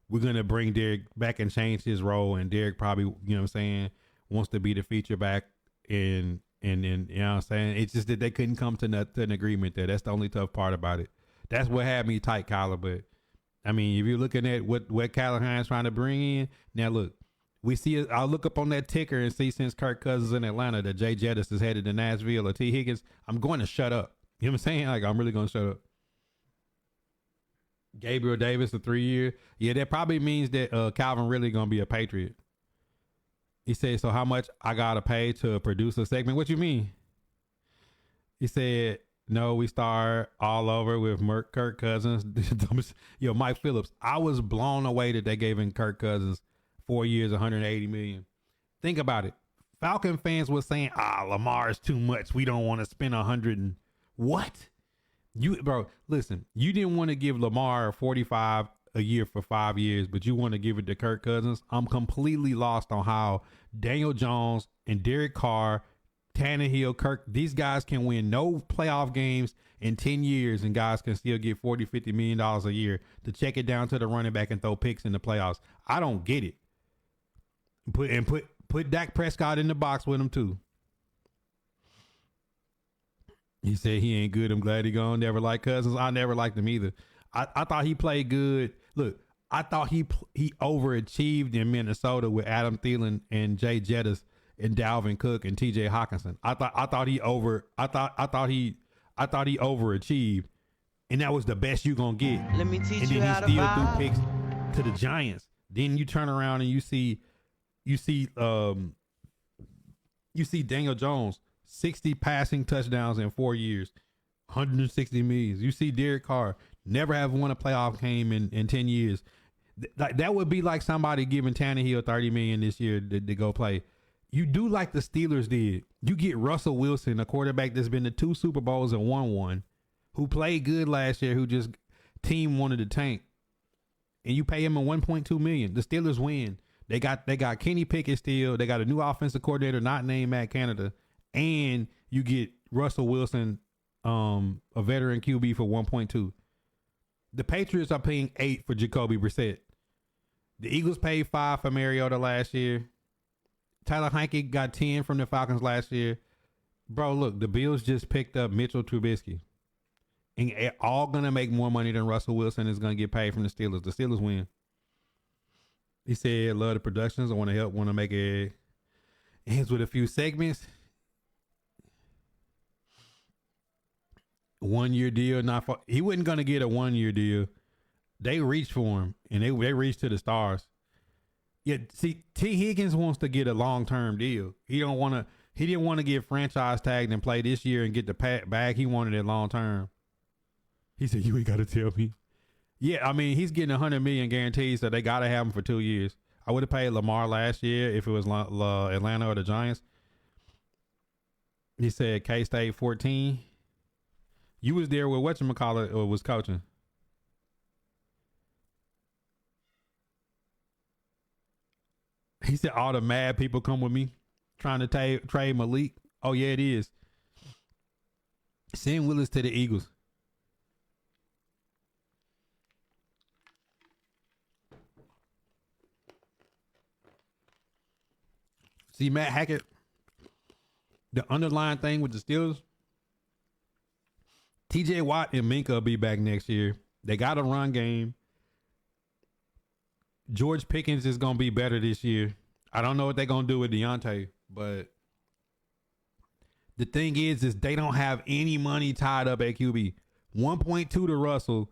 we're going to bring Derrick back and change his role. And Derrick probably, you know what I'm saying, wants to be the feature back and you know what I'm saying? It's just that they couldn't come to an agreement there. That's the only tough part about it. That's what had me tight, Kyler. But I mean, if you're looking at what Callahan's trying to bring in, now look, we see it. I'll look up on that ticker and see since Kirk Cousins in Atlanta that Jay Jettis is headed to Nashville or T. Higgins. I'm going to shut up. You know what I'm saying? Like, I'm really going to shut up. Gabriel Davis, a 3-year. Yeah, that probably means that Calvin really going to be a Patriot. He said, so how much I got to pay to produce a segment? What you mean? He said, no, we start all over with Kirk Cousins. Yo, Mike Phillips. I was blown away that they gave him Kirk Cousins 4 years, 180 million. Think about it. Falcon fans were saying, Lamar is too much. We don't want to spend 100 and what? Bro, listen, you didn't want to give Lamar 45 a year for 5 years, but you want to give it to Kirk Cousins. I'm completely lost on how Daniel Jones and Derek Carr, Tannehill, Kirk, these guys can win no playoff games in 10 years and guys can still get $40, $50 million a year to check it down to the running back and throw picks in the playoffs. I don't get it. Put Dak Prescott in the box with him too. He said he ain't good. I'm glad he gone. Never liked Cousins. I never liked him either. I thought he played good. Look, I thought he overachieved in Minnesota with Adam Thielen and Jay Jettis and Dalvin Cook and T.J. Hawkinson. I thought he overachieved, and that was the best you gonna get. Let me teach and you then how he to still vibe. threw picks to the Giants. Then you turn around and you see Daniel Jones 60 passing touchdowns in 4 years, 160 million. You see Derek Carr never have won a playoff game in 10 years. That would be like somebody giving Tannehill 30 million this year to go play. You do like the Steelers did. You get Russell Wilson, a quarterback that's been to 2 Super Bowls and won one, who played good last year, who just team wanted to tank, and you pay him a 1.2 million. The Steelers win. They got Kenny Pickett still. They got a new offensive coordinator not named Matt Canada, and you get Russell Wilson, a veteran QB for 1.2. The Patriots are paying 8 for Jacoby Brissett. The Eagles paid 5 for Mariota last year. Tyler Heinicke got 10 from the Falcons last year. Bro, look, the Bills just picked up Mitchell Trubisky. And all going to make more money than Russell Wilson is going to get paid from the Steelers. The Steelers win. He said, love the productions. I want to help, want to make it ends with a few segments. 1 year deal. He wasn't going to get a 1 year deal. They reached for him, and they reached to the stars. Yeah, see, T. Higgins wants to get a long term deal. He don't want to. He didn't want to get franchise tagged and play this year and get the bag. He wanted it long term. He said, "You ain't got to tell me." Yeah, I mean, he's getting $100 million guaranteed, so they got to have him for 2 years. I would have paid Lamar last year if it was Atlanta or the Giants. He said K-State 14. You was there with whatchamacallit or was coaching. He said all the mad people come with me trying to trade Malik. Oh, yeah, it is. Send Willis to the Eagles. See, Matt Hackett, the underlying thing with the Steelers, TJ Watt and Minka will be back next year. They got a run game. George Pickens is going to be better this year. I don't know what they're going to do with Deontay, but the thing is they don't have any money tied up at QB. 1.2 to Russell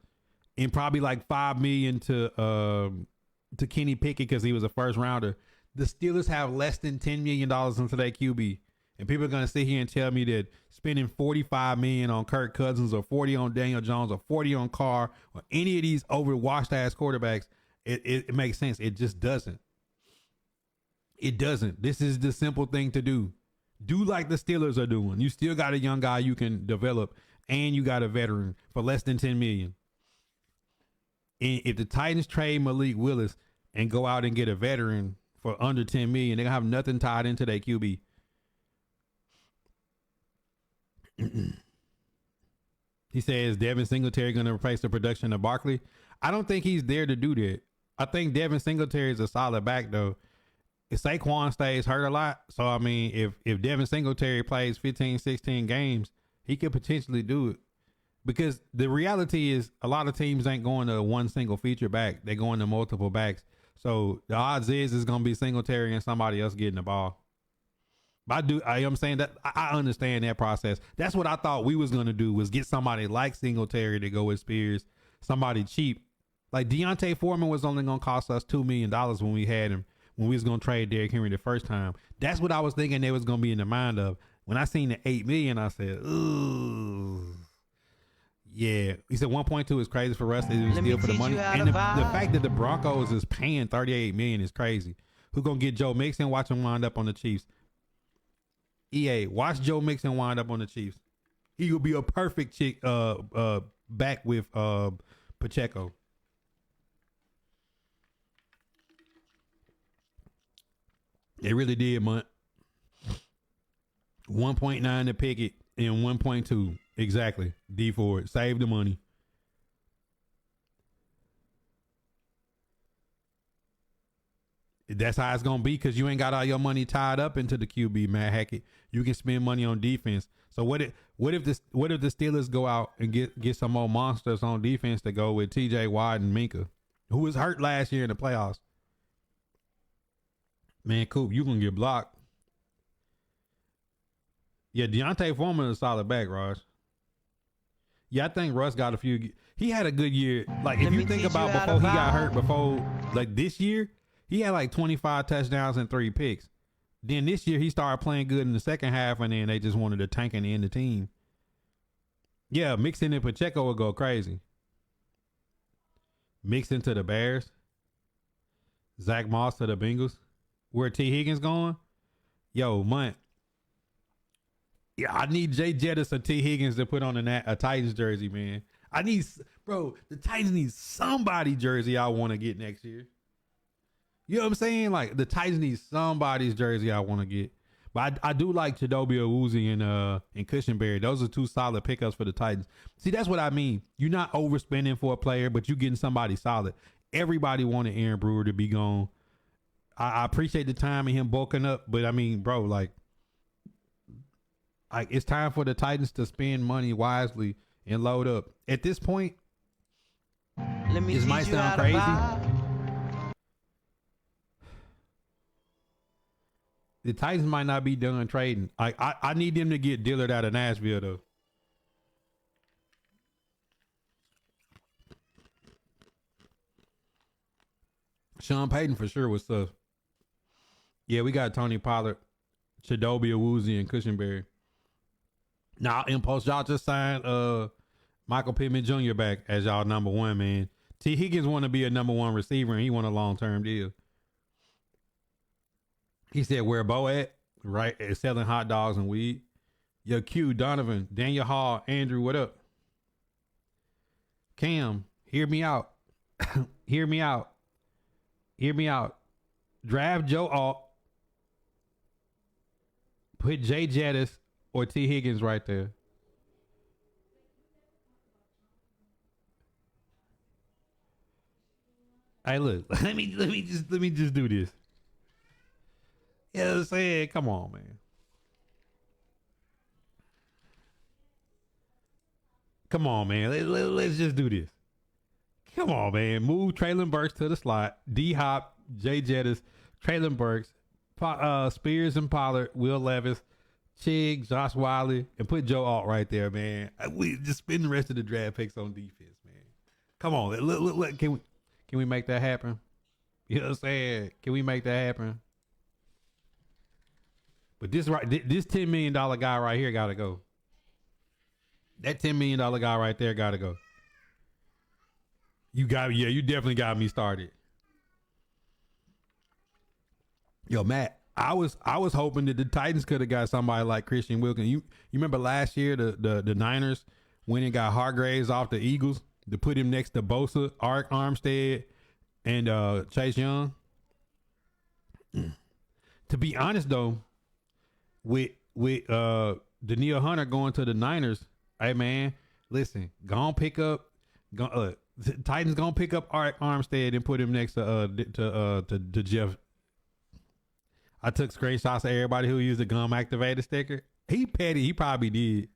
and probably like $5 million to Kenny Pickett because he was a first rounder. The Steelers have less than $10 million into their QB. And people are going to sit here and tell me that spending $45 million on Kirk Cousins or 40 on Daniel Jones or 40 on Carr or any of these overwashed ass quarterbacks, it makes sense. It just doesn't. It doesn't. This is the simple thing to do. Do like the Steelers are doing. You still got a young guy you can develop and you got a veteran for less than $10 million. And if the Titans trade Malik Willis and go out and get a veteran for under $10 million, they're going to have nothing tied into their QB. He says Devin Singletary going to replace the production of Barkley. I don't think he's there to do that. I think Devin Singletary is a solid back though. If Saquon stays hurt a lot, so I mean, if Devin Singletary plays 15, 16 games, he could potentially do it. Because the reality is a lot of teams ain't going to one single feature back. They're going to multiple backs. So the odds is it's going to be Singletary and somebody else getting the ball. But I'm saying that I understand that process. That's what I thought we was going to do was get somebody like Singletary to go with Spears, somebody cheap. Like Deontay Foreman was only going to cost us $2 million when we had him, when we was going to trade Derrick Henry the first time. That's what I was thinking they was going to be in the mind of. When I seen the $8 million, I said, ooh. Yeah. He said 1.2 is crazy for us. They steal for the money. And the fact that the Broncos is paying $38 million is crazy. Who going to get Joe Mixon? Watch him wind up on the Chiefs. EA, watch Joe Mixon wind up on the Chiefs. He will be a perfect back with Pacheco. They really did, Munt. 1.9 to Pickett and 1.2 exactly. D Ford, save the money. That's how it's gonna be because you ain't got all your money tied up into the QB, Matt Hackett. You can spend money on defense. So what if the Steelers go out and get some more monsters on defense to go with TJ Watt and Minka, who was hurt last year in the playoffs? Man, Coop, you gonna get blocked. Yeah, Deontay Foreman is a solid back, Raj. Yeah, I think Russ got a few. He had a good year. Like if you think about before he got hurt, before like this year, he had like 25 touchdowns and 3 picks. Then this year he started playing good in the second half, and then they just wanted to tank and end the team. Yeah, Mixon and Pacheco would go crazy. Mixon to the Bears. Zach Moss to the Bengals. Where T. Higgins going? Yo, Munt. Yeah, I need Jay Jettis or T. Higgins to put on a Titans jersey, man. The Titans need somebody jersey I want to get next year. You know what I'm saying? Like the Titans need somebody's jersey I want to get. But I do like Chidobe Awuzie and Cushenberry. Those are 2 solid pickups for the Titans. See, that's what I mean. You're not overspending for a player, but you're getting somebody solid. Everybody wanted Aaron Brewer to be gone. I appreciate the time and him bulking up, but I mean, bro, like it's time for the Titans to spend money wisely and load up. At this point, this might sound crazy. The Titans might not be done trading. I need them to get Dillard out of Nashville, though. Sean Payton for sure was tough. Yeah, we got Tony Pollard, Chidobe Awuzie, and Cushenberry. Now, Impulse, y'all just signed Michael Pittman Jr. back as y'all number one, man. T. Higgins want to be a number one receiver, and he want a long-term deal. He said, where Bo at? Right, selling hot dogs and weed. Yo, Q, Donovan, Daniel Hall, Andrew, what up? Cam, hear me out. Hear me out. Hear me out. Draft Joe Alt. Put Jay Jettis or T. Higgins right there. Hey, look. Let me just do this. You know what I'm saying? Come on, man. Come on, man. Let's just do this. Come on, man. Move Traylon Burks to the slot. D Hop, Jay Jettis, Traylon Burks, Spears and Pollard, Will Levis, Chig, Josh Wiley, and put Joe Alt right there, man. We just spend the rest of the draft picks on defense, man. Come on. Look. Can we make that happen? You know what I'm saying? Can we make that happen? But this $10 million guy right here gotta go. That $10 million guy right there gotta go. You definitely got me started. Yo, Matt, I was hoping that the Titans could have got somebody like Christian Wilkins. You remember last year the Niners when it got Hargraves off the Eagles to put him next to Bosa, Armstead, and Chase Young. To be honest though, with Danielle Hunter going to the Niners, hey man, listen, the Titans gonna pick up Armstead and put him next to Jeff. I took screenshots of everybody who used the gum activated sticker. He petty, he probably did.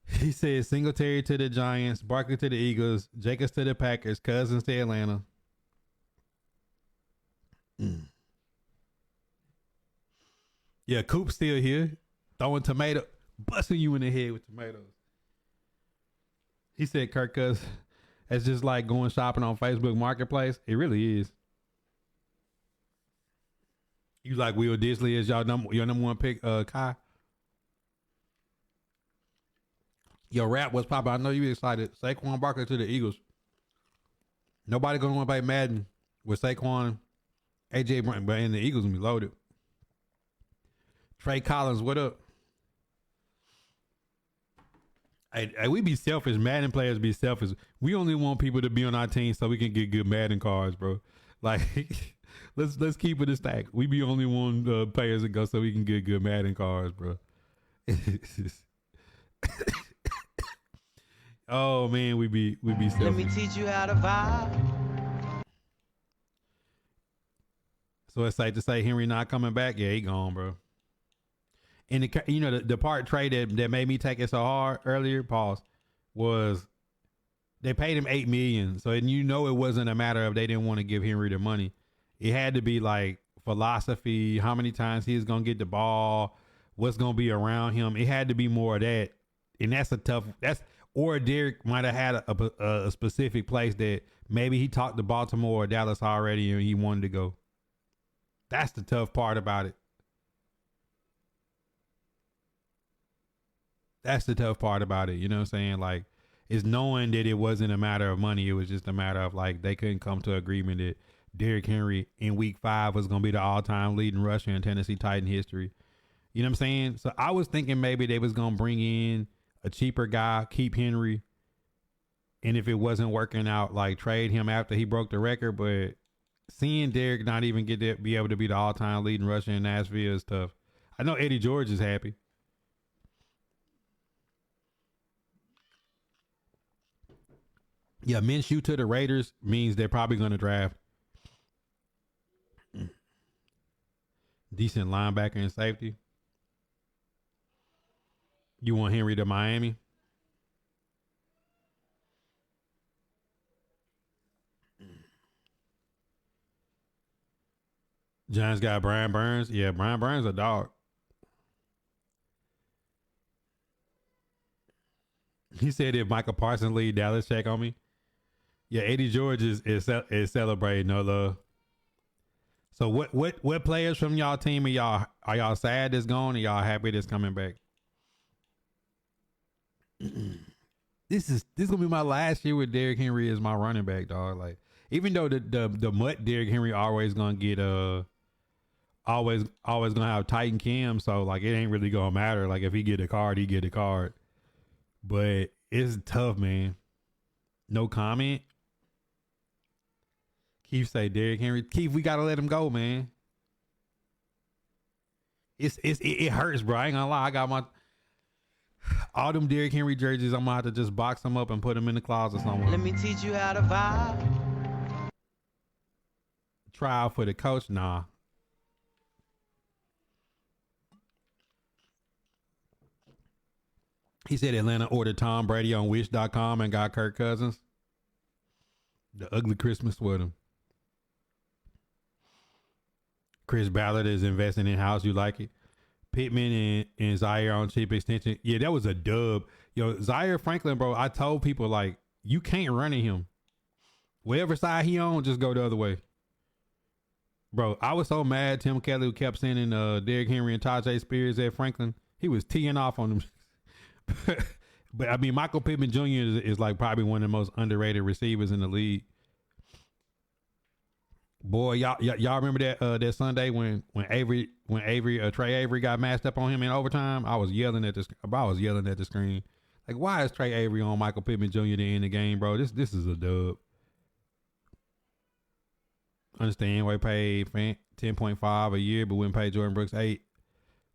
He said Singletary to the Giants, Barkley to the Eagles, Jacobs to the Packers, Cousins to Atlanta. Yeah, Coop's still here, throwing busting you in the head with tomatoes. He said Kirk Cousins, it's just like going shopping on Facebook Marketplace. It really is. You like Will Disley as your number one pick, Kai? Your rap was popping. I know you excited. Saquon Barkley to the Eagles. Nobody gonna want to play Madden with Saquon, AJ Brown, but and the Eagles gonna be loaded. Trey Collins, what up? Hey, we be selfish. Madden players be selfish. We only want people to be on our team so we can get good Madden cards, bro. Like, let's keep it a stack. We be only one players that go so we can get good Madden cards, bro. Oh man, we be selfish. Let me teach you how to vibe. So it's safe to say Henry not coming back. Yeah, he gone, bro. And the part trade that made me take it so hard earlier, pause, was they paid him $8 million. So it wasn't a matter of they didn't want to give Henry the money. It had to be like philosophy, how many times he's gonna get the ball, what's gonna be around him. It had to be more of that. And or Derek might have had a specific place that maybe he talked to Baltimore or Dallas already and he wanted to go. That's the tough part about it. That's the tough part about it. You know what I'm saying? Like, is knowing that it wasn't a matter of money. It was just a matter of like, they couldn't come to agreement that Derrick Henry in week 5 was going to be the all-time leading rusher in Tennessee Titan history. You know what I'm saying? So I was thinking maybe they was going to bring in a cheaper guy, keep Henry. And if it wasn't working out, like trade him after he broke the record. But seeing Derrick not even be able to be the all-time leading rusher in Nashville is tough. I know Eddie George is happy. Yeah, Minshew to the Raiders means they're probably going to draft decent linebacker and safety. You want Henry to Miami? Giants got Brian Burns. Yeah, Brian Burns a dog. He said if Michael Parsons lead Dallas, check on me. Yeah, Eddie George is celebrating, no love. So what players from y'all team are y'all sad that's gone, or y'all happy that's coming back? This gonna be my last year with Derrick Henry as my running back, dog. Like, even though the mutt Derrick Henry always gonna get always gonna have Titan Cam, so like it ain't really gonna matter. Like if he get a card, he get a card. But it's tough, man. No comment. Keith say Derrick Henry. Keith, we gotta let him go, man. It hurts, bro. I ain't gonna lie. I got my all them Derrick Henry jerseys. I'm gonna have to just box them up and put them in the closet somewhere. Let me teach you how to vibe. Try out for the coach, nah. He said Atlanta ordered Tom Brady on Wish.com and got Kirk Cousins. The ugly Christmas sweater. Chris Ballard is investing in house. You like it? Pittman and Zaire on cheap extension. Yeah, that was a dub. Yo, Zaire Franklin, bro, I told people, like, you can't run at him. Whatever side he on, just go the other way. Bro, I was so mad Tim Kelly kept sending Derrick Henry and Tajay Spears at Franklin. He was teeing off on them. But, I mean, Michael Pittman Jr. is like probably one of the most underrated receivers in the league. Boy, y'all remember that Sunday when Trey Avery got matched up on him in overtime? I was yelling at the screen. Like, why is Trey Avery on Michael Pittman Jr. to end the game, bro? This is a dub. Understand we paid 10.5 a year, but wouldn't pay Jordan Brooks 8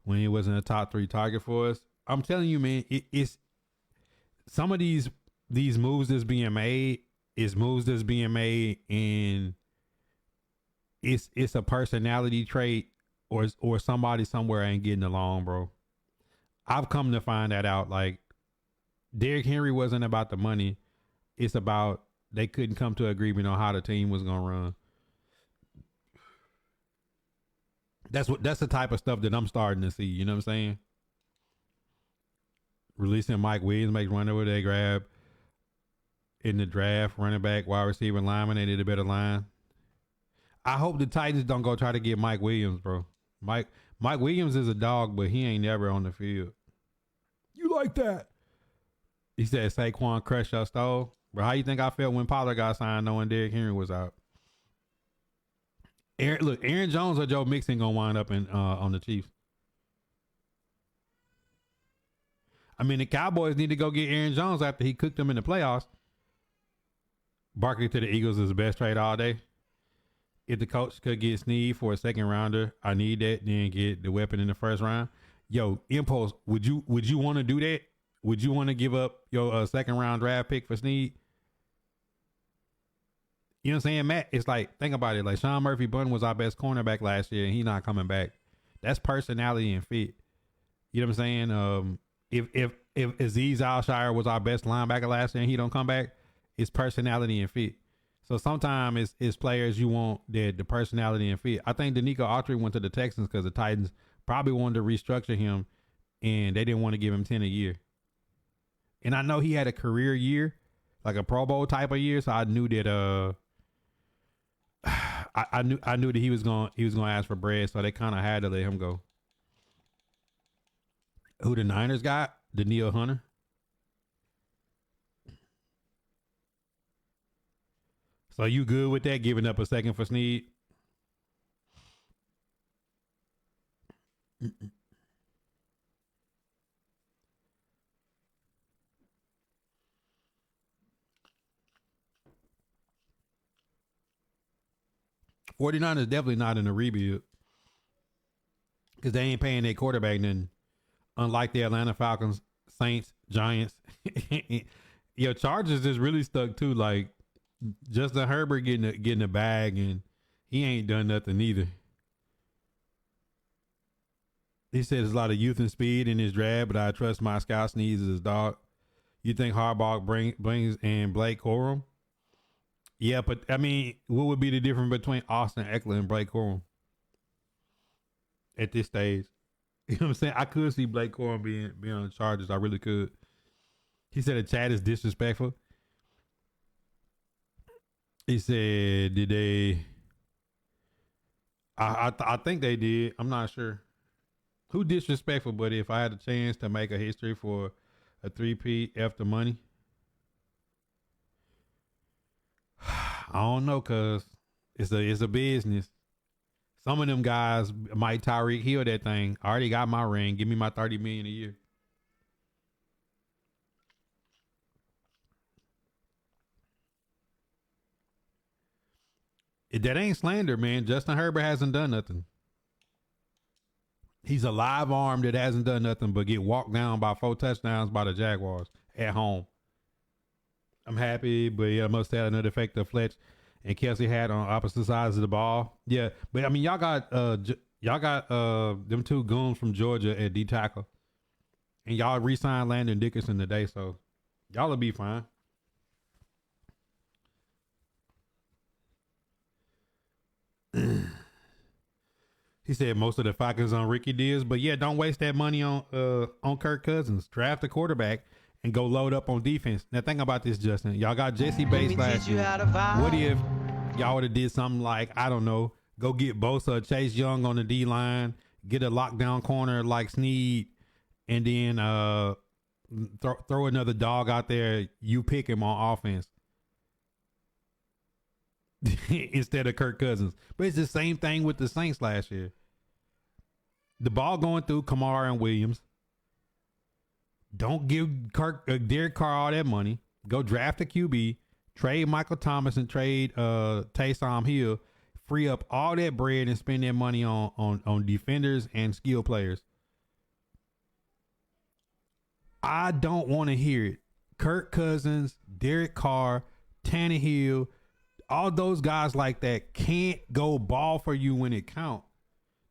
when he wasn't a top 3 target for us. I'm telling you, man, it's some of these moves that's being made and it's a personality trait or somebody somewhere ain't getting along, bro. I've come to find that out. Like, Derrick Henry wasn't about the money. It's about they couldn't come to an agreement on how the team was gonna run. That's the type of stuff that I'm starting to see. You know what I'm saying? Releasing Mike Williams makes run over they grab in the draft, running back, wide receiver, lineman. They did a better line. I hope the Titans don't go try to get Mike Williams, bro. Mike Williams is a dog, but he ain't never on the field. You like that? He said Saquon crushed your stole. Bro, how you think I felt when Pollard got signed knowing Derrick Henry was out? Aaron Jones or Joe Mixon gonna wind up on the Chiefs. I mean, the Cowboys need to go get Aaron Jones after he cooked them in the playoffs. Barkley to the Eagles is the best trade all day. If the coach could get Snead for a second rounder, I need that. Then get the weapon in the first round. Yo, Impulse, would you want to do that? Would you want to give up your second round draft pick for Snead? You know what I'm saying, Matt? It's like, think about it. Like, Sean Murphy Bunn was our best cornerback last year, and he's not coming back. That's personality and fit. You know what I'm saying? If Azeez Al-Shire was our best linebacker last year and he don't come back, it's personality and fit. So sometimes it's players you want the personality and fit. I think Danico Autry went to the Texans because the Titans probably wanted to restructure him, and they didn't want to give him 10 a year. And I know he had a career year, like a Pro Bowl type of year, so I knew that I knew that he was gonna ask for bread, so they kind of had to let him go. Who the Niners got? Daniil Hunter. So you good with that? Giving up a second for Snead? 49ers definitely not in a rebuild because they ain't paying their quarterback nothing. Unlike the Atlanta Falcons, Saints, Giants. Your Chargers is really stuck too. Like, Justin Herbert getting a bag, and he ain't done nothing either. He said there's a lot of youth and speed in his draft, but I trust my scouts needs his dog. You think Harbaugh brings in Blake Corum? Yeah, but I mean, what would be the difference between Austin Eckler and Blake Corum at this stage? You know what I'm saying? I could see Blake Corum being on the Chargers. I really could. He said the chat is disrespectful. He said, I think they did. I'm not sure. Who disrespectful, but if I had a chance to make a history for a 3P after money, I don't know, cause it's a business. Some of them guys might Tyreek Hill that thing. I already got my ring. Give me my 30 million a year. That ain't slander, man. Justin Herbert hasn't done nothing. He's a live arm that hasn't done nothing but get walked down by 4 touchdowns by the Jaguars at home. I'm happy, but yeah, I must have another effect of Fletch and Kelsey had on opposite sides of the ball. Yeah, but I mean, y'all got them two goons from Georgia at D tackle, and y'all re-signed Landon Dickerson today, so y'all will be fine. He said most of the Falcons on Ricky deals, but yeah, don't waste that money on Kirk Cousins. Draft a quarterback and go load up on defense. Now think about this, Justin. Y'all got Jesse Bates last year. What if y'all would have did something like, I don't know, go get Bosa, Chase Young on the D line, get a lockdown corner like Snead, and then throw another dog out there. You pick him on offense instead of Kirk Cousins. But it's the same thing with the Saints last year. The ball going through Kamara and Williams. Don't give Derek Carr all that money. Go draft a QB, trade Michael Thomas and trade Taysom Hill. Free up all that bread and spend that money on defenders and skill players. I don't want to hear it. Kirk Cousins, Derek Carr, Tannehill, all those guys like that can't go ball for you when it counts.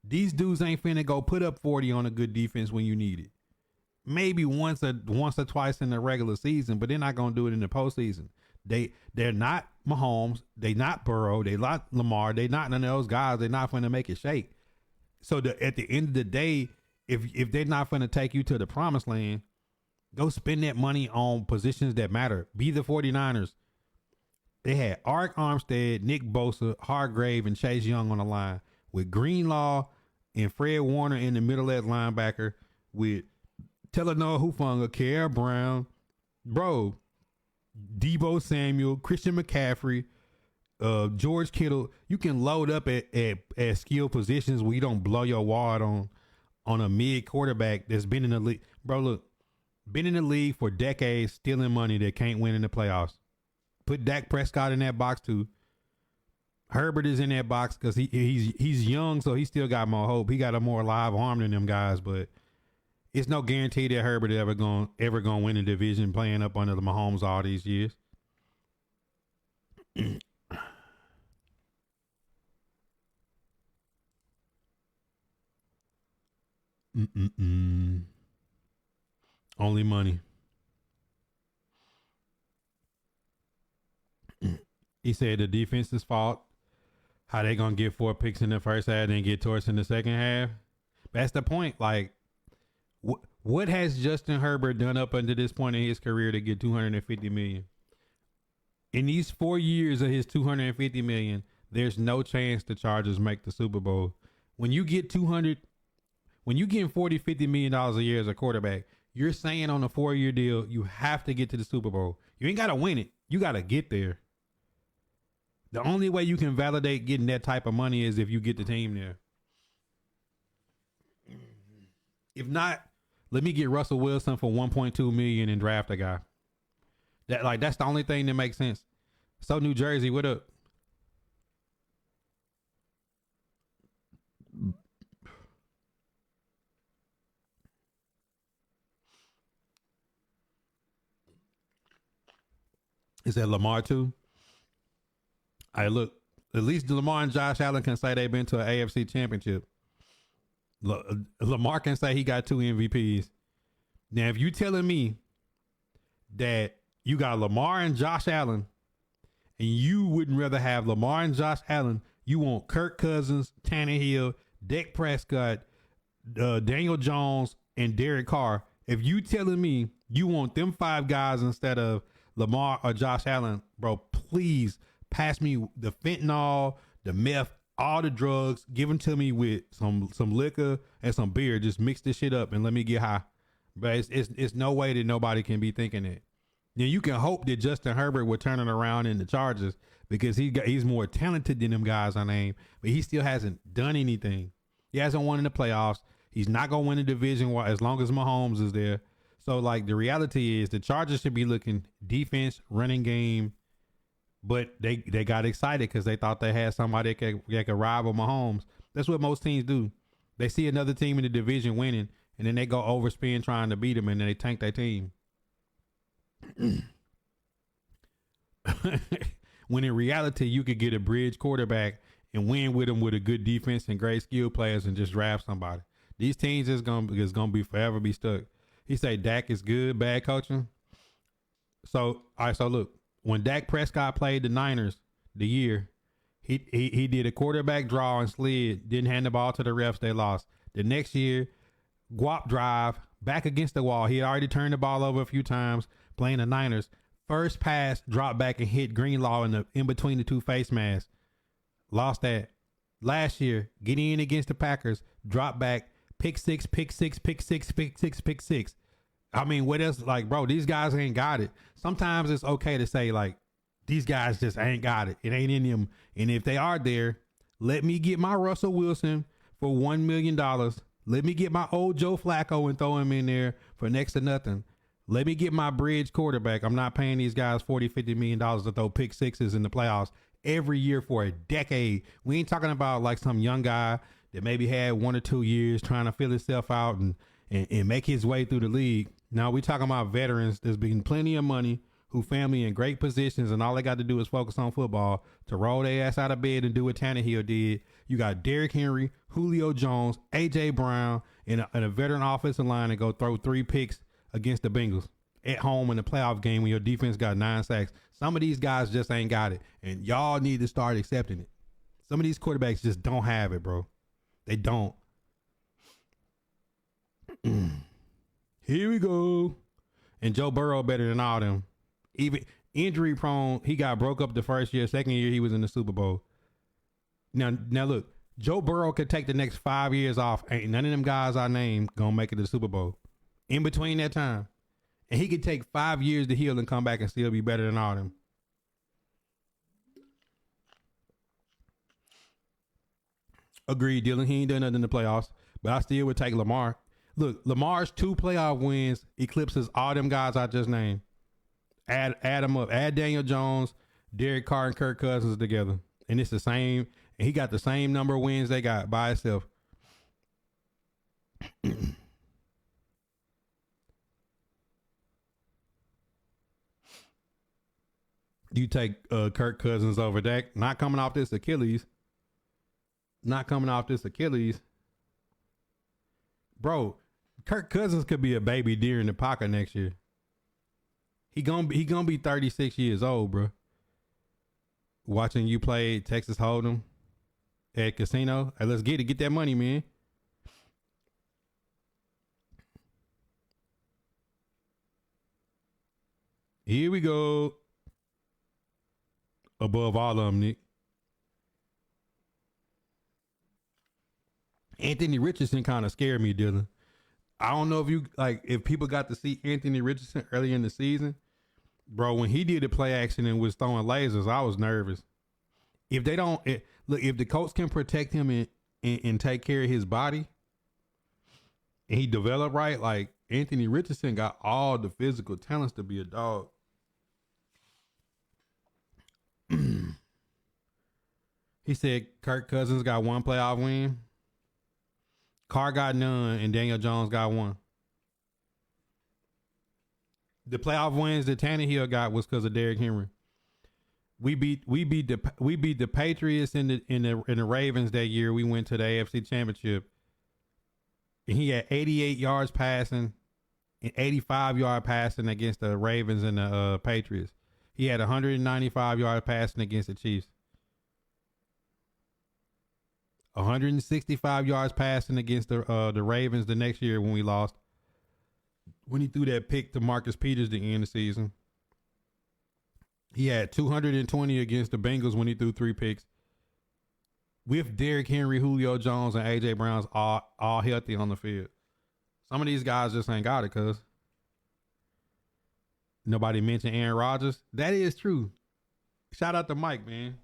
These dudes ain't finna go put up 40 on a good defense when you need it. Maybe once or twice in the regular season, but they're not gonna do it in the postseason. They're not Mahomes, they not Burrow, they not Lamar, they not none of those guys. They're not finna make it shake. So at the end of the day, if they're not finna take you to the promised land, go spend that money on positions that matter. Be the 49ers. They had Arik Armstead, Nick Bosa, Hargrave, and Chase Young on the line with Greenlaw and Fred Warner in the middle at linebacker with Talanoa Hufanga, Kerr Brown, bro, Debo Samuel, Christian McCaffrey, George Kittle. You can load up at skill positions where you don't blow your wad on a mid quarterback that's been in the league. Bro, look, been in the league for decades, stealing money that can't win in the playoffs. Put Dak Prescott in that box too. Herbert is in that box because he's young, so he still got more hope. He got a more live arm than them guys, but it's no guarantee that Herbert ever gonna win a division playing up under the Mahomes all these years. Only money. He said the defense's fault. How they gonna get 4 picks in the first half and get torched in the second half? That's the point. Like, what has Justin Herbert done up until this point in his career to get $250 million? In these 4 years of his $250 million, there's no chance the Chargers make the Super Bowl. When you get $40, $50 million a year as a quarterback, you're saying on a 4-year deal, you have to get to the Super Bowl. You ain't gotta win it. You gotta get there. The only way you can validate getting that type of money is if you get the team there. If not, let me get Russell Wilson for $1.2 million and draft a guy. That's the only thing that makes sense. So New Jersey, what up? Is that Lamar too? Hey, look, at least Lamar and Josh Allen can say they've been to an AFC championship. Lamar can say he got 2 MVPs. Now, if you telling me that you got Lamar and Josh Allen and you wouldn't rather have Lamar and Josh Allen, you want Kirk Cousins, Tannehill, Dak Prescott, Daniel Jones, and Derek Carr. If you telling me you want them 5 guys instead of Lamar or Josh Allen, bro, please pass me the fentanyl, the meth, all the drugs, give them to me with some liquor and some beer. Just mix this shit up and let me get high. But it's no way that nobody can be thinking that. Now you can hope that Justin Herbert would turn it around in the Chargers because he's more talented than them guys I named, but he still hasn't done anything. He hasn't won in the playoffs. He's not gonna win the division as long as Mahomes is there. So like the reality is the Chargers should be looking defense, running game, but they got excited because they thought they had somebody that could rival Mahomes. That's what most teams do. They see another team in the division winning, and then they go overspend trying to beat them, and then they tank their team. When in reality, you could get a bridge quarterback and win with them with a good defense and great skill players and just draft somebody. These teams is gonna be forever be stuck. He say Dak is good, bad coaching. So all right, so look, when Dak Prescott played the Niners the year, he did a quarterback draw and slid, didn't hand the ball to the refs, they lost. The next year, guap drive, back against the wall. He had already turned the ball over a few times playing the Niners. First pass, dropped back and hit Greenlaw in between the two face masks. Lost that. Last year, getting in against the Packers, drop back, pick six. I mean, what else? Like, bro, these guys ain't got it. Sometimes it's okay to say, like, these guys just ain't got it. It ain't in them. And if they are there, let me get my Russell Wilson for $1 million. Let me get my old Joe Flacco and throw him in there for next to nothing. Let me get my bridge quarterback. I'm not paying these guys $40-50 million to throw pick sixes in the playoffs every year for a decade. We ain't talking about like some young guy that maybe had 1 or 2 years trying to fill himself out and make his way through the league. Now we talking about veterans. There's been plenty of money, who family in great positions, and all they got to do is focus on football to roll their ass out of bed and do what Tannehill did. You got Derrick Henry, Julio Jones, A.J. Brown, and a veteran offensive line and go throw 3 picks against the Bengals at home in the playoff game when your defense got 9 sacks. Some of these guys just ain't got it, and y'all need to start accepting it. Some of these quarterbacks just don't have it, bro. They don't. Here we go. And Joe Burrow better than all them. Even injury prone, he got broke up the first year. Second year, he was in the Super Bowl. Now look, Joe Burrow could take the next 5 years off. Ain't none of them guys I named gonna make it to the Super Bowl. In between that time. And he could take 5 years to heal and come back and still be better than all them. Agreed, Dylan. He ain't done nothing in the playoffs. But I still would take Lamar. Look, Lamar's 2 playoff wins eclipses all them guys I just named. Add them up. Add Daniel Jones, Derek Carr, and Kirk Cousins together. And it's the same. And he got the same number of wins they got by himself. You take Kirk Cousins over Dak. Not coming off this Achilles. Bro, Kirk Cousins could be a baby deer in the pocket next year. He gonna be 36 years old, bro. Watching you play Texas Hold'em at casino. Hey, let's get that money, man. Here we go. Above all of them, Nick. Anthony Richardson kind of scared me, Dylan. I don't know if people got to see Anthony Richardson early in the season. Bro, when he did the play action and was throwing lasers, I was nervous. If they don't, if the coach can protect him and take care of his body and he developed right, like Anthony Richardson got all the physical talents to be a dog. He said Kirk Cousins got 1 playoff win. Carr got none, and Daniel Jones got 1. The playoff wins that Tannehill got was because of Derrick Henry. We beat the Patriots in the Ravens that year. We went to the AFC Championship, and he had 88 yards passing and 85 yard passing against the Ravens and the Patriots. He had 195 yards passing against the Chiefs. 165 yards passing against the Ravens the next year when we lost. When he threw that pick to Marcus Peters to end the season. He had 220 against the Bengals when he threw 3 picks. with Derrick Henry, Julio Jones, and AJ Brown's all healthy on the field. Some of these guys just ain't got it, cuz. Nobody mentioned Aaron Rodgers. That is true. Shout out to Mike, man.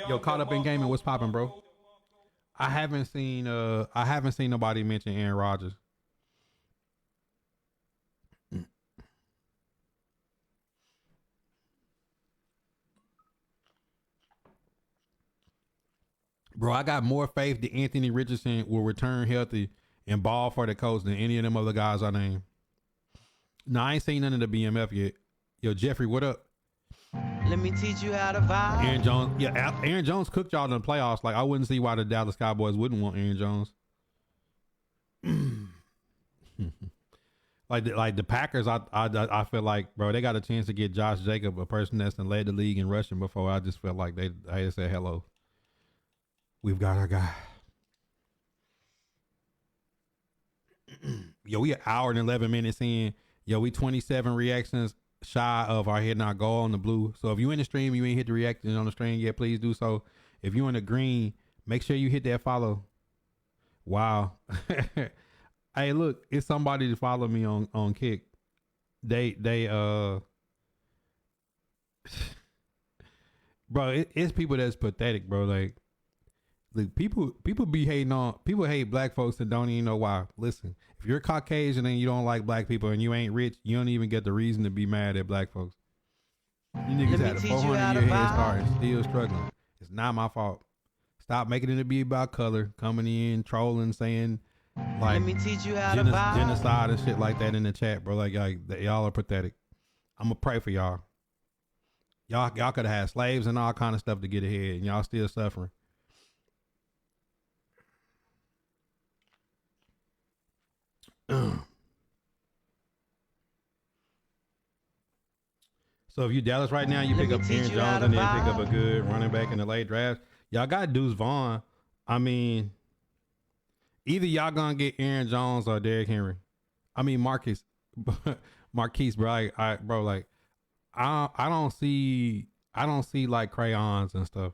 Yo, caught up in gaming. What's popping, bro? I haven't seen nobody mention Aaron Rodgers. Bro, I got more faith that Anthony Richardson will return healthy and ball for the coach than any of them other guys I named. Nah, I ain't seen none of the BMF yet. Yo, Jeffrey, what up? Let me teach you how to vibe. Aaron Jones. Yeah, Aaron Jones cooked y'all in the playoffs. Like, I wouldn't see why the Dallas Cowboys wouldn't want Aaron Jones. like the Packers, I feel like, bro, they got a chance to get Josh Jacobs, a person that's led the league in rushing before. I just felt like they said hello. We've got our guy. Yo, we an hour and 11 minutes in. Yo, we 27 reactions shy of our Hit Not Goal on the blue. So if you in the stream, you ain't hit the reaction on the stream yet, please do so. If you in the green, make sure you hit that follow. Wow. Hey, look, it's somebody to follow me on Kick. They bro, it's people that's pathetic, bro. Like, look, people hate black folks and don't even know why. Listen, if you're Caucasian and you don't like black people and you ain't rich, you don't even get the reason to be mad at black folks. You niggas had a 400-year head start and still struggling. It's not my fault. Stop making it to be about color, coming in, trolling, saying like Let me teach you how to vibe. genocide and shit like that in the chat, bro. Like y'all are pathetic. I'm gonna pray for y'all. Y'all could have had slaves and all kind of stuff to get ahead, and y'all still suffering. So if you Dallas right now, you pick up Aaron Jones and then pick up a good running back in the late draft. Y'all got Deuce Vaughn. I mean, either y'all gonna get Aaron Jones or Derrick Henry. I mean Marquise, bro. I don't see like crayons and stuff.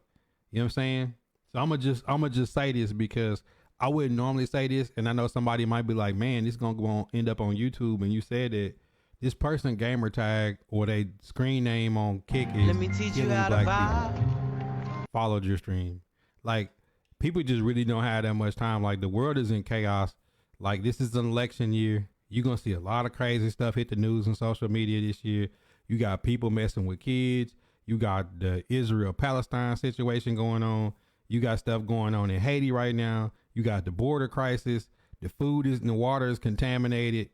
You know what I'm saying? So I'm gonna just say this because I wouldn't normally say this, and I know somebody might be like, "Man, this is gonna end up on YouTube." And you said that this person gamer tag or they screen name on Kick is Let me teach you how to vibe. Followed your stream. Like, people just really don't have that much time. Like, the world is in chaos. Like, this is an election year. You're gonna see a lot of crazy stuff hit the news and social media this year. You got people messing with kids. You got the Israel-Palestine situation going on. You got stuff going on in Haiti right now. You got the border crisis. The food is and the water is contaminated.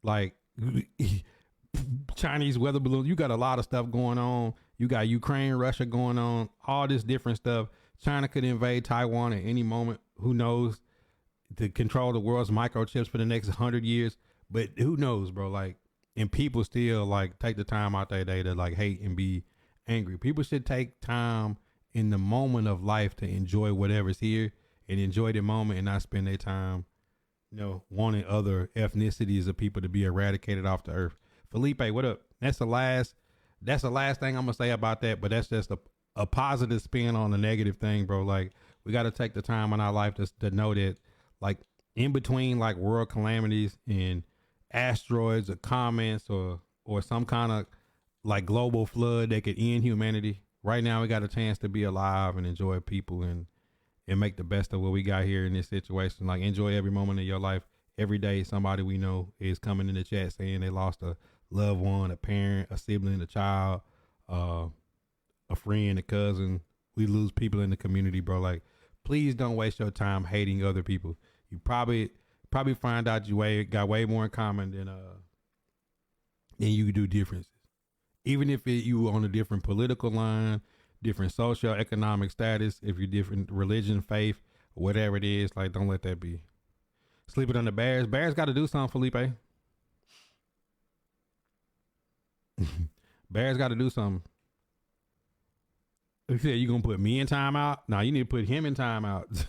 Like, Chinese weather balloons. You got a lot of stuff going on. You got Ukraine, Russia going on. All this different stuff. China could invade Taiwan at any moment. Who knows? To control the world's microchips for the next 100 years. But who knows, bro? Like, and people still like take the time out their day to like hate and be angry. People should take time in the moment of life to enjoy whatever's here and enjoy the moment and not spend their time, you know, wanting other ethnicities of people to be eradicated off the earth. Felipe, what up? That's the last thing I'm gonna say about that, but that's just a positive spin on the negative thing, bro. Like, we got to take the time in our life to know that, like, in between like world calamities and asteroids or comets or some kind of like global flood that could end humanity, right now we got a chance to be alive and enjoy people and make the best of what we got here in this situation. Like, enjoy every moment of your life. Every day somebody we know is coming in the chat saying they lost a loved one, a parent, a sibling, a child, a friend, a cousin. We lose people in the community, bro. Like, please don't waste your time hating other people. You probably find out you got way more in common than you do differences. Even if you on a different political line, different socio-economic status, if you're different religion, faith, whatever it is, like, don't let that be. Sleeping on the Bears. Bears got to do something, Felipe. Bears got to do something. You said you gonna put me in timeout? No, you need to put him in timeout.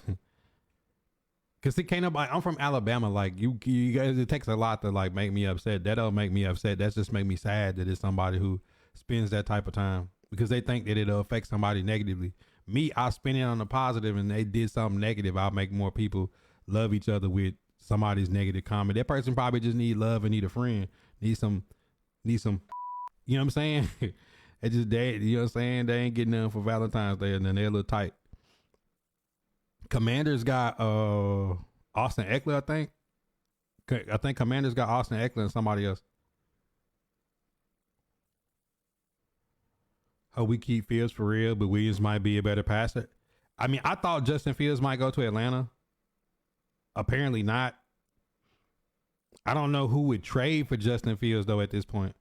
Cause it can't nobody. I'm from Alabama. Like, you guys, it takes a lot to like make me upset. That don't make me upset. That's just make me sad that it's somebody who spends that type of time because they think that it'll affect somebody negatively. Me, I spend it on the positive, and they did something negative. I'll make more people love each other with somebody's negative comment. That person probably just need love and need a friend, need some, you know what I'm saying? It just they, you know what I'm saying? They ain't getting nothing for Valentine's Day, and then they're a little tight. Commanders got Austin Eckler, I think. I think Commanders got Austin Eckler and somebody else. Oh, we keep Fields for real, but Williams might be a better passer. I mean, I thought Justin Fields might go to Atlanta. Apparently not. I don't know who would trade for Justin Fields though at this point.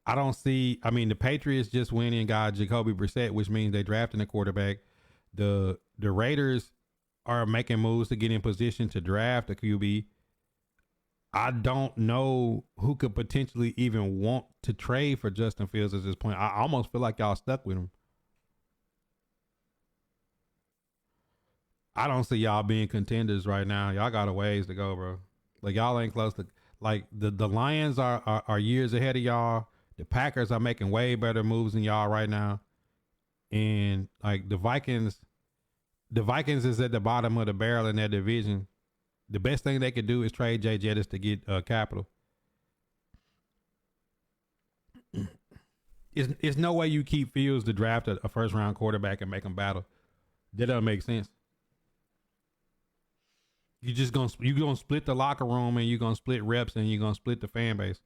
I don't see. I mean, the Patriots just went and got Jacoby Brissett, which means they drafted a quarterback. The Raiders are making moves to get in position to draft a QB. I don't know who could potentially even want to trade for Justin Fields at this point. I almost feel like y'all stuck with him. I don't see y'all being contenders right now. Y'all got a ways to go, bro. Like y'all ain't close to. Like the Lions are years ahead of y'all. The Packers are making way better moves than y'all right now. And like the Vikings is at the bottom of the barrel in that division. The best thing they could do is trade Jay Jettis to get capital. It's no way you keep Fields to draft a first round quarterback and make them battle. That doesn't make sense. You gonna split the locker room and you're gonna split reps and you're gonna split the fan base.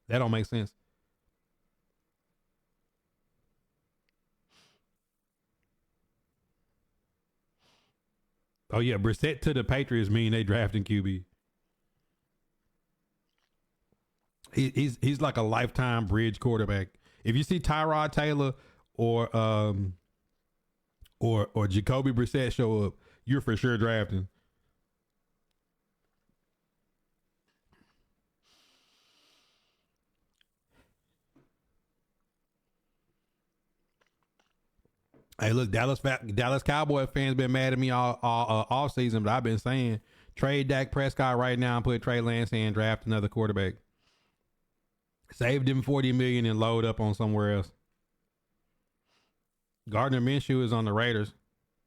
That don't make sense. Oh yeah, Brissett to the Patriots mean they drafting QB. He's like a lifetime bridge quarterback. If you see Tyrod Taylor or Jacoby Brissett show up, you're for sure drafting. Hey, look, Dallas Cowboy fans been mad at me all season, but I've been saying trade Dak Prescott right now and put Trey Lance in, draft another quarterback. Save them $40 million and load up on somewhere else. Gardner Minshew is on the Raiders.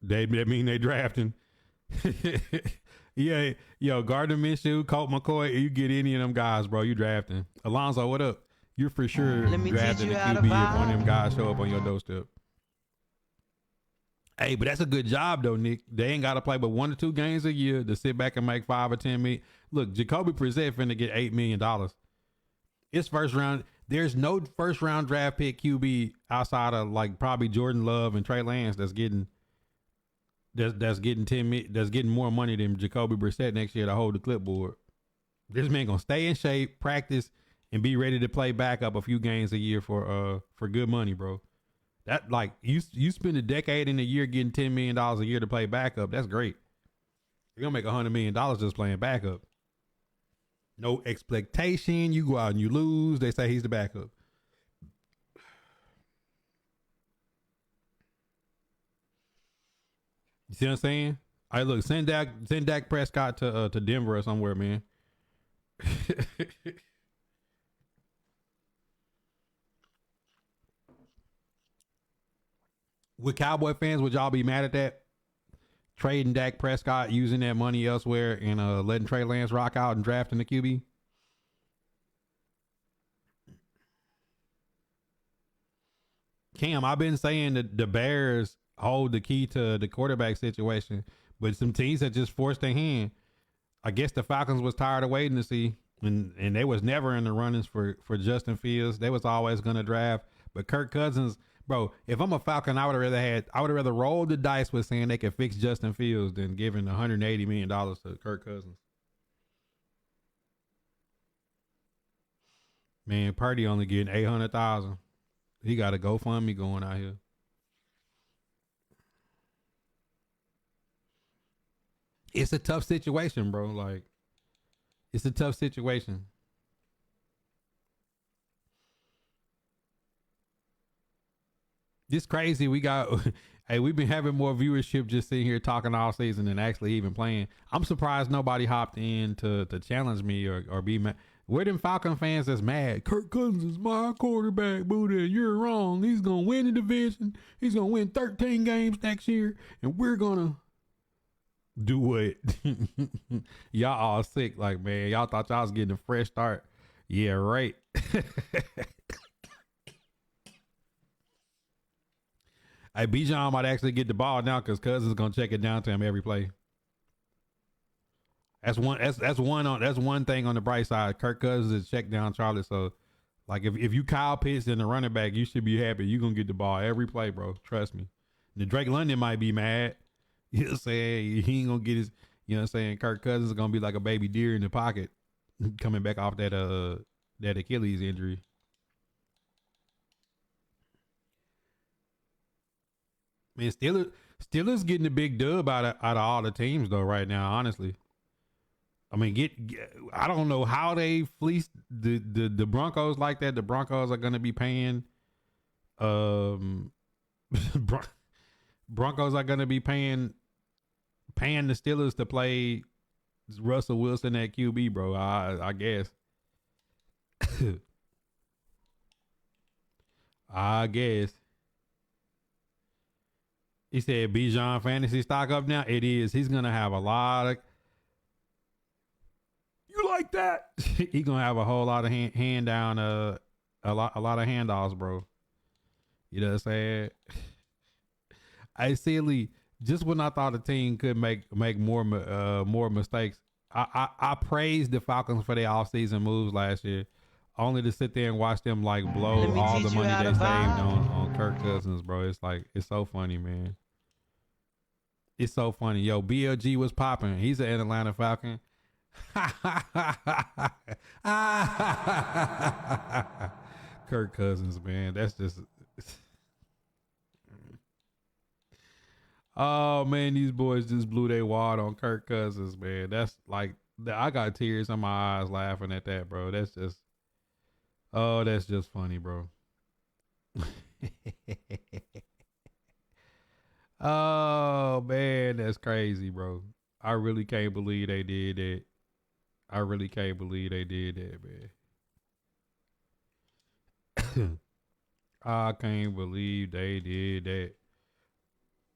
That mean they drafting. Yeah, yo, Gardner Minshew, Colt McCoy, you get any of them guys, bro, you drafting. Alonzo, what up? You're for sure drafting a QB if one of them guys show up on your doorstep. Hey, but that's a good job though, Nick. They ain't got to play but 1 or 2 games a year to sit back and make 5 or 10 million. Look, Jacoby Brissett finna get $8 million. It's first round. There's no first round draft pick QB outside of like probably Jordan Love and Trey Lance that's getting 10 that's getting more money than Jacoby Brissett next year to hold the clipboard. This man gonna stay in shape, practice, and be ready to play backup a few games a year for good money, bro. That like you spend a decade in a year getting $10 million a year to play backup. That's great. You're gonna make $100 million just playing backup. No expectation. You go out and you lose. They say he's the backup. You see what I'm saying? All right, look, send Dak Prescott to Denver or somewhere, man. Would Cowboy fans, would y'all be mad at that? Trading Dak Prescott, using that money elsewhere, and letting Trey Lance rock out and drafting the QB? Cam, I've been saying that the Bears hold the key to the quarterback situation, but some teams have just forced their hand. I guess the Falcons was tired of waiting to see, and they was never in the runnings for Justin Fields. They was always going to draft, but Kirk Cousins, bro, if I'm a Falcon, I would have rather rolled the dice with saying they could fix Justin Fields than giving $180 million to Kirk Cousins. Man, Purdy only getting $800,000. He got a GoFundMe going out here. It's a tough situation, bro. Like, it's a tough situation. It's crazy. We got Hey, we've been having more viewership just sitting here talking all season than actually even playing. I'm surprised nobody hopped in to challenge me or be mad. Where them Falcon fans that's mad? Kirk Cousins is my quarterback, Buddha. You're wrong. He's gonna win the division. He's gonna win 13 games next year, and we're gonna do what? Y'all all sick, like man. Y'all thought y'all was getting a fresh start. Yeah, right. Hey, Bijan might actually get the ball now because Cousins is gonna check it down to him every play. That's one thing on the bright side. Kirk Cousins is check down Charlie. So like if you Kyle Pitts and the running back, you should be happy. You're gonna get the ball every play, bro. Trust me. The Drake London might be mad. You know what I'm saying? He ain't gonna get his, you know what I'm saying? Kirk Cousins is gonna be like a baby deer in the pocket coming back off that Achilles injury. Man, Steelers getting a big dub out of all the teams though right now. Honestly, I mean, I don't know how they fleeced the Broncos like that. The Broncos are gonna be paying, Broncos are gonna be paying the Steelers to play Russell Wilson at QB, bro. I guess. I guess. He said Bijan fantasy stock up now. It is. He's gonna have a lot of. You like that? He's gonna have a whole lot of hand down. A lot of handoffs, bro. You know what I'm saying? I silly. Just when I thought the team could make more mistakes, I praised the Falcons for their offseason moves last year, only to sit there and watch them like blow all the money they saved on Kirk Cousins, bro. It's like it's so funny, man. It's so funny. Yo, BLG was popping. He's an Atlanta Falcon. Kirk Cousins, man. That's just. Oh man, these boys just blew their wad on Kirk Cousins, man. That's like I got tears in my eyes laughing at that, bro. That's just. Oh, that's just funny, bro. Oh man, that's crazy, bro. I really can't believe they did that. I really can't believe they did that, man. I can't believe they did that.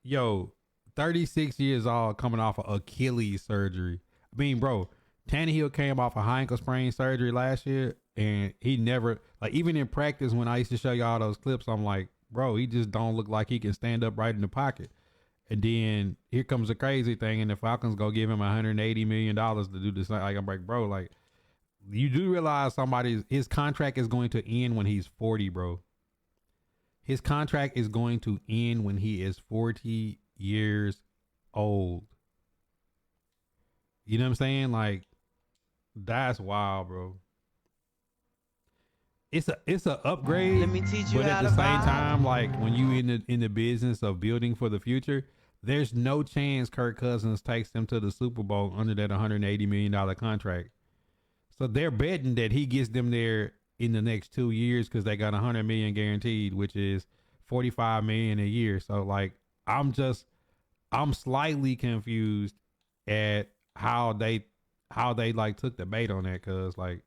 Yo, 36 years old coming off of Achilles surgery. I mean, bro, Tannehill came off a high ankle sprain surgery last year, and he never, like, even in practice when I used to show y'all those clips, I'm like, bro, he just don't look like he can stand up right in the pocket. And then here comes the crazy thing, and the Falcons go give him $180 million to do this. Like I'm like, bro, like you do realize his contract is going to end when he's 40, bro. His contract is going to end when he is 40 years old. You know what I'm saying? Like that's wild, bro. It's a upgrade. Let me teach you but how at the to same vibe. time, like when you in the business of building for the future, there's no chance Kirk Cousins takes them to the Super Bowl under that $180 million contract. So they're betting that he gets them there in the next 2 years because they got $100 million guaranteed, which is $45 million a year. So like I'm slightly confused at how they like took the bait on that, cause like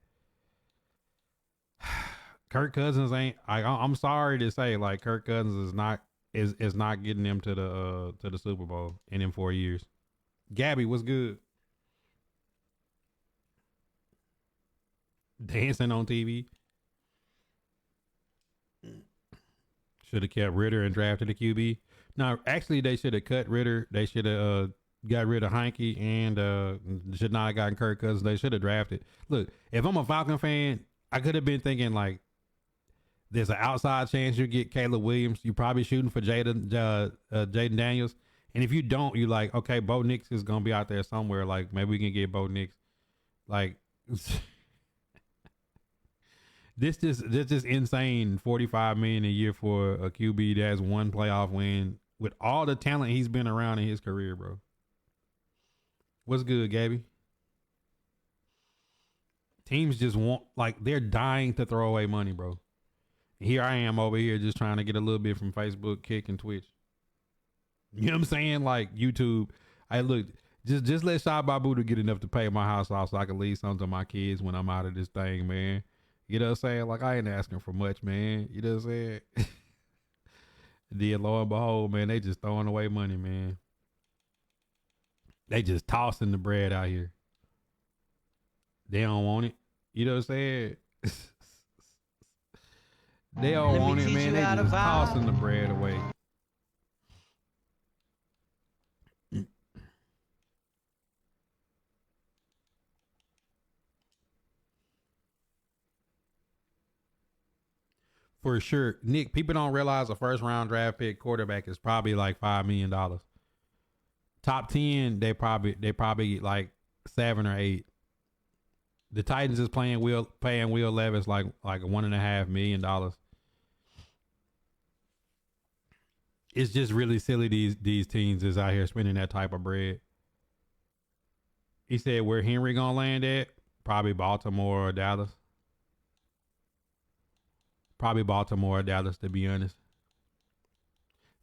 Kirk Cousins ain't. I'm sorry to say, like Kirk Cousins is not getting them to the Super Bowl in 4 years. Gabby, what's good? Dancing on TV. Should have kept Ritter and drafted a QB. No, actually, they should have cut Ritter. They should have got rid of Heineke and should not have gotten Kirk Cousins. They should have drafted. Look, if I'm a Falcon fan, I could have been thinking like, there's an outside chance you get Caleb Williams. You're probably shooting for Jaden Daniels. And if you don't, you're like, okay, Bo Nix is going to be out there somewhere. Like, maybe we can get Bo Nix. Like, this just insane. $45 million a year for a QB that has one playoff win with all the talent he's been around in his career, bro. What's good, Gabby? Teams just want, like, they're dying to throw away money, bro. Here I am over here just trying to get a little bit from Facebook, Kick, and Twitch. You know what I'm saying? Like YouTube. I look, just let Shah Babu to get enough to pay my house off so I can leave something to my kids when I'm out of this thing, man. You know what I'm saying? Like I ain't asking for much, man. You know what I'm saying? Then lo and behold, man, they just throwing away money, man. They just tossing the bread out here. They don't want it. You know what I'm saying? They don't want it, man. They just tossing the bread away. For sure. Nick, people don't realize a first round draft pick quarterback is probably like $5 million. Top 10, they probably like 7 or 8. The Titans is paying Will Levis like $1.5 million. It's just really silly these teams is out here spending that type of bread. He said where Henry gonna land at? Probably Baltimore or Dallas. Probably Baltimore or Dallas, to be honest.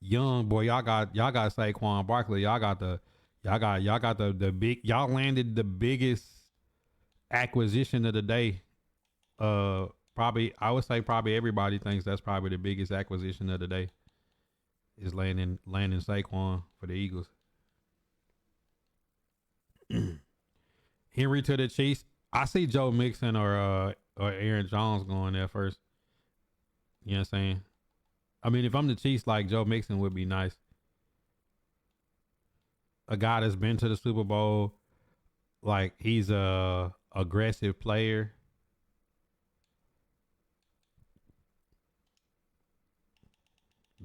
Young boy, y'all got Saquon Barkley. Y'all got the big. Y'all landed the biggest acquisition of the day. Probably I would say probably everybody thinks that's probably the biggest acquisition of the day. Is landing Saquon for the Eagles. Henry to the Chiefs. I see Joe Mixon or Aaron Jones going there first. You know what I'm saying? I mean, if I'm the Chiefs, like Joe Mixon would be nice. A guy that's been to the Super Bowl, like he's a aggressive player.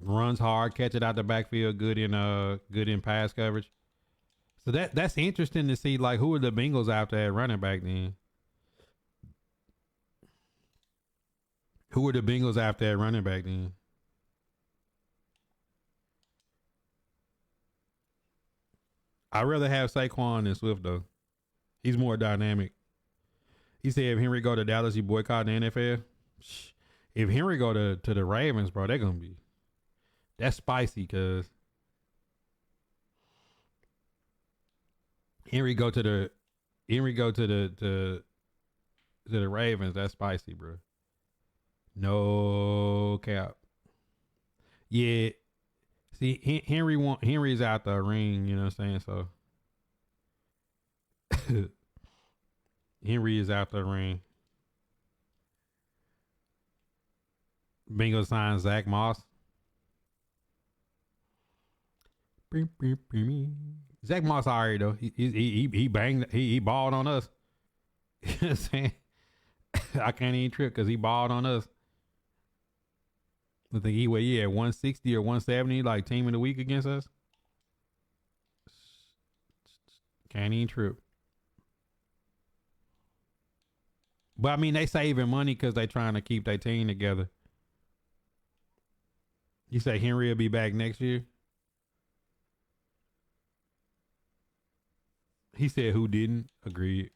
Runs hard, catch it out the backfield, good in pass coverage. So that's interesting to see. Like, who are the Bengals after at running back then? Who are the Bengals after that running back then? I'd rather have Saquon than Swift, though. He's more dynamic. He said if Henry go to Dallas, he boycott the NFL. If Henry go to the Ravens, bro, they're going to be... That's spicy, because Henry go to the Ravens, that's spicy, bro. No cap. Yeah. See, Henry's out the ring, you know what I'm saying? So Henry is out the ring. Bengals signed Zach Moss. Zach Moss already though. He banged, he balled on us. You know what I'm saying? I can't even trip because he balled on us. I think he had 160 or 170 like team of the week against us. Can't even trip. But I mean, they saving money because they trying to keep their team together. You say Henry will be back next year? He said who didn't? Agreed.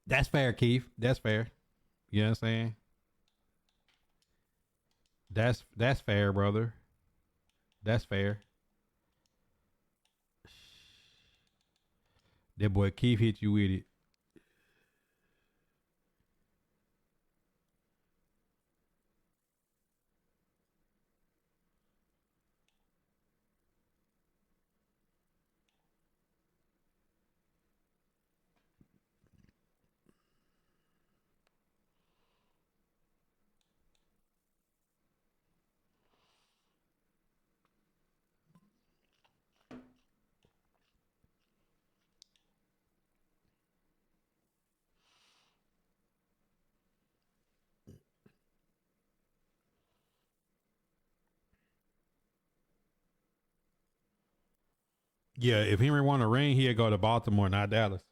That's fair, Keith. That's fair. You know what I'm saying? That's fair, brother. That's fair. That boy Keith hit you with it. Yeah, if Henry want a ring, he'll go to Baltimore, not Dallas.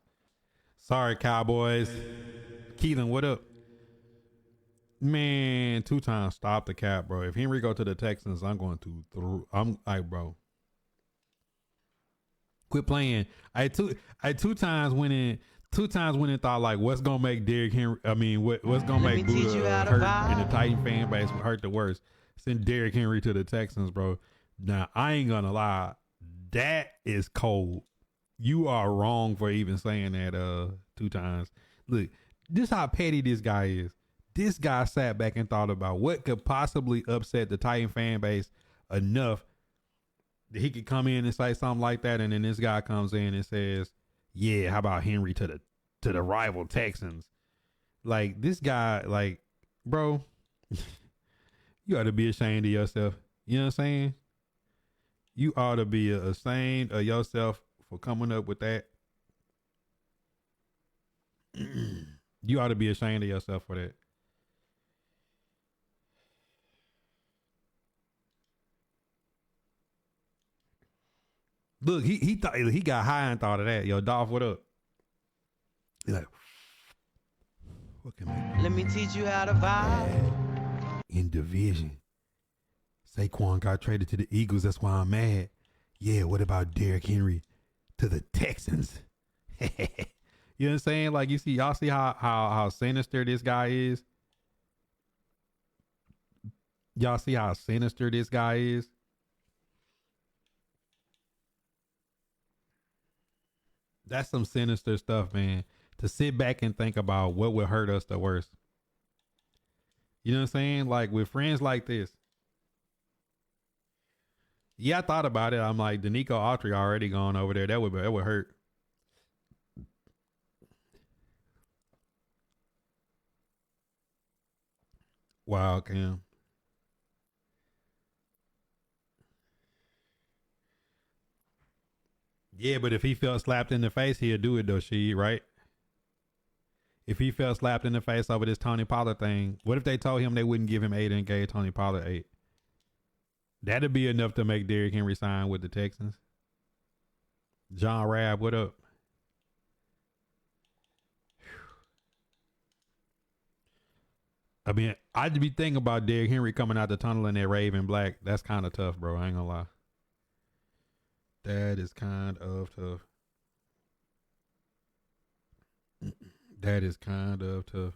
Sorry, Cowboys. Keelan, what up? Man, 2 times stop the cap, bro. If Henry go to the Texans, I'm going to I'm like, bro. Quit playing. I had two times winning thought like what's gonna make Derrick Henry what's gonna make Buddha hurt and the Titan fan base hurt the worst. Send Derrick Henry to the Texans, bro. Now, I ain't gonna lie. That is cold. You are wrong for even saying that 2 times. Look, this how petty this guy is. This guy sat back and thought about what could possibly upset the Titan fan base enough that he could come in and say something like that, and then this guy comes in and says, "Yeah, how about Henry to the rival Texans?" Like, this guy, like, bro, you ought to be ashamed of yourself. You know what I'm saying? You ought to be ashamed of yourself for coming up with that. You ought to be ashamed of yourself for that. Look, he thought he got high and thought of that. Yo, Dolph, what up? He's like, what can make Let me teach you how to vibe. in division? Saquon got traded to the Eagles. That's why I'm mad. Yeah, what about Derrick Henry to the Texans? You know what I'm saying? Like, y'all see how sinister this guy is? Y'all see how sinister this guy is? That's some sinister stuff, man. To sit back and think about what would hurt us the worst. You know what I'm saying? Like, with friends like this. Yeah, I thought about it. I'm like, Danico Autry already gone over there. That would hurt. Wow, Cam. Yeah, but if he felt slapped in the face, he'll do it though, right? If he felt slapped in the face over this Tony Pollard thing, what if they told him they wouldn't give him 8 and gave Tony Pollard 8? That'd be enough to make Derrick Henry sign with the Texans. John Rabb, what up? I mean, I'd be thinking about Derrick Henry coming out the tunnel in that Raven black. That's kind of tough, bro. I ain't gonna lie. That is kind of tough. That is kind of tough.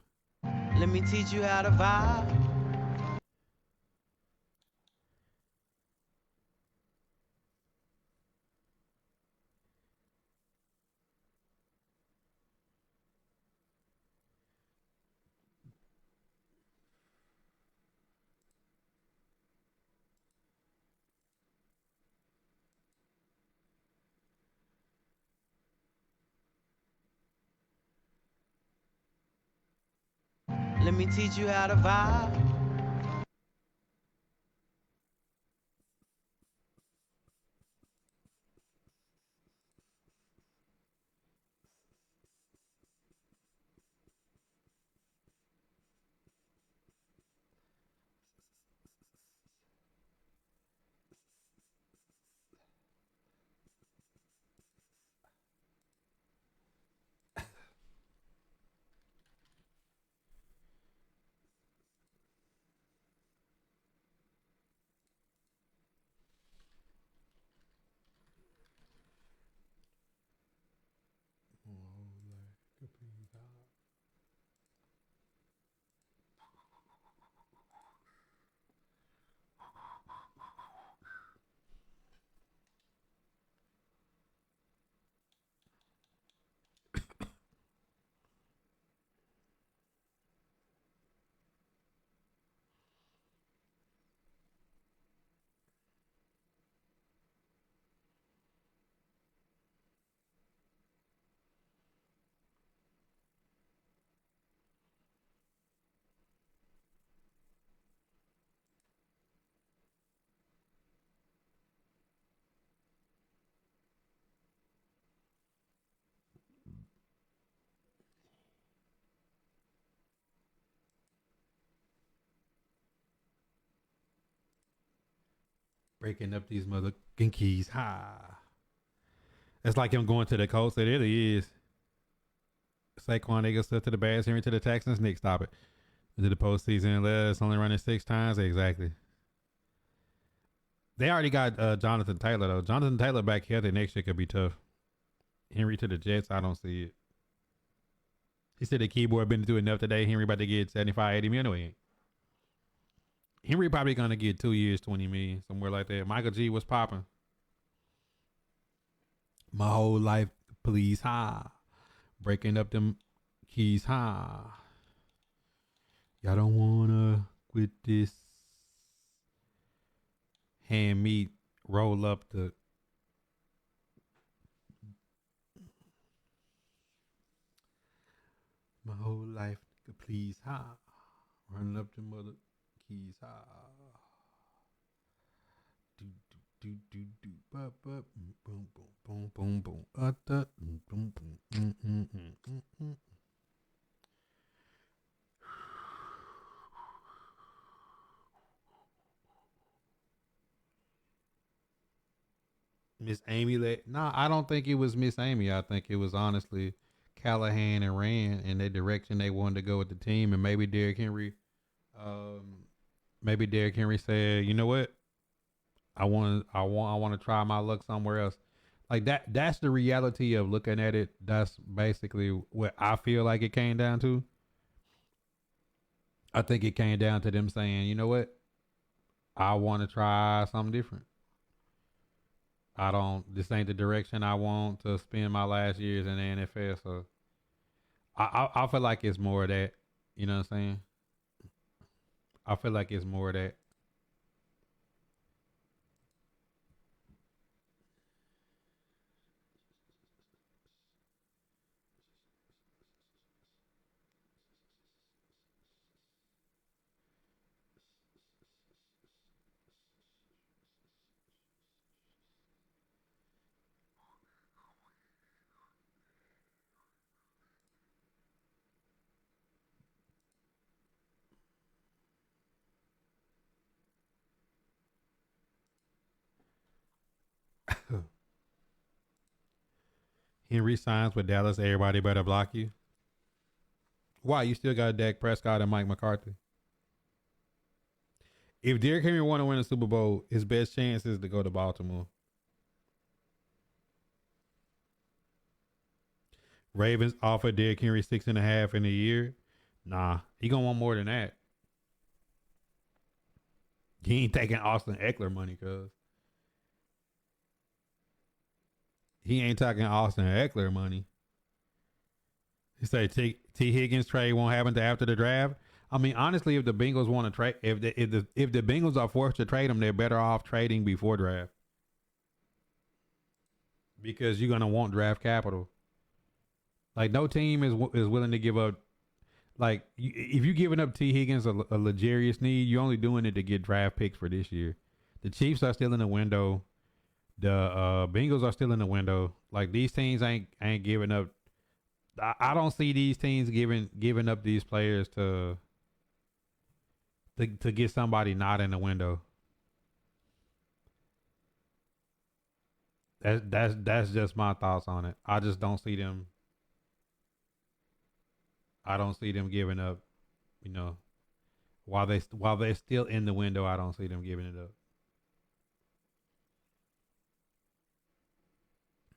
Let me teach you how to vibe. Let me teach you how to vibe. Breaking up these motherfucking keys. Ha. That's like him going to the Colts. It really is. Saquon, they go stuff to the Bears, Henry to the Texans. Nick, stop it. Into the postseason. Let's only running 6 times. Exactly. They already got Jonathan Taylor, though. Jonathan Taylor back here. The next year could be tough. Henry to the Jets. I don't see it. He said the keyboard been through enough today. Henry about to get 75, 80 million. Henry probably gonna get 2 years, 20 million, somewhere like that. Michael G was popping. My whole life, please high. Breaking up them keys high. Y'all don't wanna quit this. Hand meat, roll up the. My whole life, please high. Running up the mother keys high. Do do do do ba ba boom boom boom boom boom boom boom boom. Miss Amy nah, I don't think it was Miss Amy. I think it was honestly Callahan and Rand and the direction they wanted to go with the team, and maybe Derrick Henry. Um, maybe Derrick Henry said, "You know what? I want to try my luck somewhere else." Like that. That's the reality of looking at it. That's basically what I feel like it came down to. I think it came down to them saying, "You know what? I want to try something different. I don't. This ain't the direction I want to spend my last years in the NFL." So I feel like it's more of that. You know what I'm saying? I feel like it's more of that. Henry signs with Dallas. Everybody better block you. Why? You still got Dak Prescott and Mike McCarthy. If Derrick Henry want to win a Super Bowl, his best chance is to go to Baltimore. Ravens offered Derrick Henry 6.5 in a year. Nah, he gonna want more than that. He ain't taking Austin Eckler money, cuz he ain't taking Austin Eckler money. He say T Higgins trade won't happen to after the draft. I mean, honestly, if the Bengals want to trade, if the Bengals are forced to trade him, they're better off trading before draft because you're gonna want draft capital. Like no team is willing to give up. Like if you're giving up T Higgins a luxurious need, you're only doing it to get draft picks for this year. The Chiefs are still in the window. The Bengals are still in the window. Like these teams ain't giving up. I don't see these teams giving up these players to get somebody not in the window. That's just my thoughts on it. I just don't see them. I don't see them giving up. You know, while they're still in the window, I don't see them giving it up.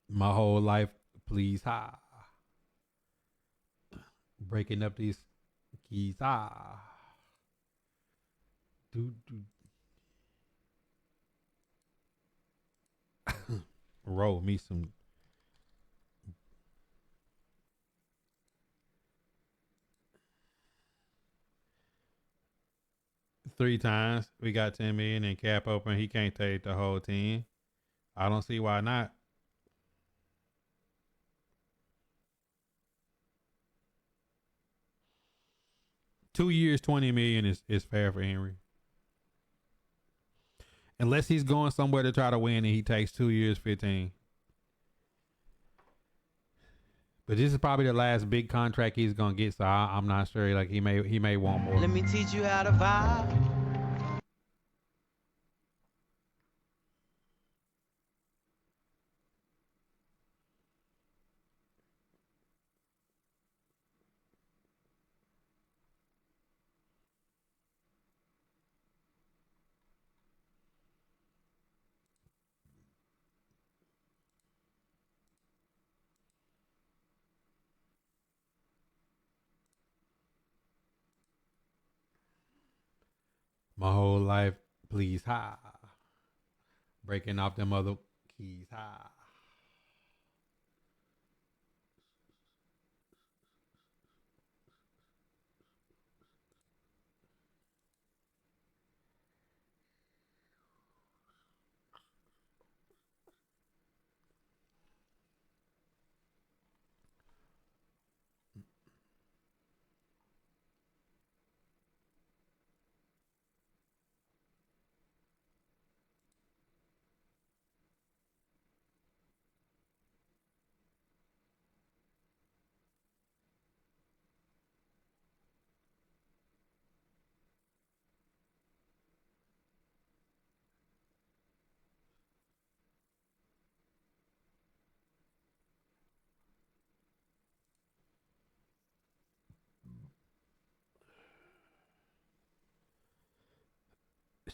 My whole life, please, breaking up these keys, do do roll me some 3 times. We got 10 million and cap open. He can't take the whole team. I don't see why not. 2 years, 20 million is fair for Henry. Unless he's going somewhere to try to win and he takes 2 years, 15. But this is probably the last big contract he's gonna get, so I'm not sure. Like he may want more. Let me teach you how to vibe. My whole life, please, ha. Breaking off them other keys, ha.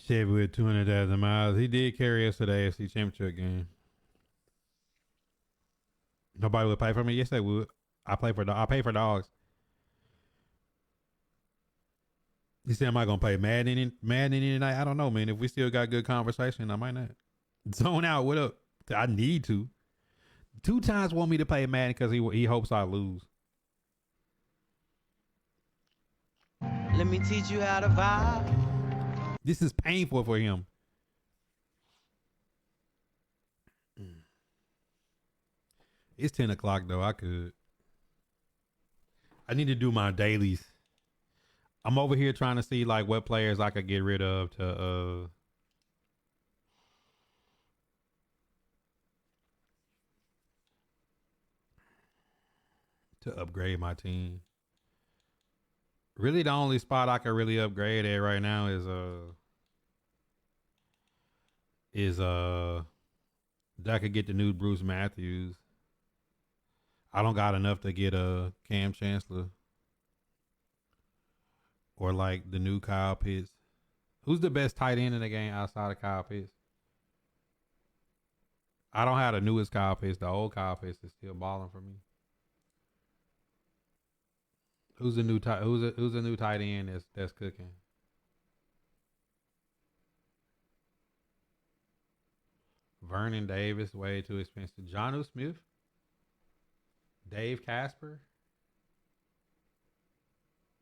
Chevy with 200,000 miles. He did carry us to the AFC Championship game. Nobody would pay for me. Yes, they would. I pay for dogs. He said, "Am I gonna play Madden any night?" I don't know, man. If we still got good conversation, I might not. Zone out. What up? I need to. 2 times want me to play Madden because he hopes I lose. Let me teach you how to vibe. This is painful for him. It's 10 o'clock though. I need to do my dailies. I'm over here trying to see like what players I could get rid of to upgrade my team. Really, the only spot I can really upgrade at right now is that I could get the new Bruce Matthews. I don't got enough to get a Cam Chancellor or like the new Kyle Pitts. Who's the best tight end in the game outside of Kyle Pitts? I don't have the newest Kyle Pitts. The old Kyle Pitts is still balling for me. Who's the new tight end that's cooking? Vernon Davis, way too expensive. Jonnu Smith, Dave Casper,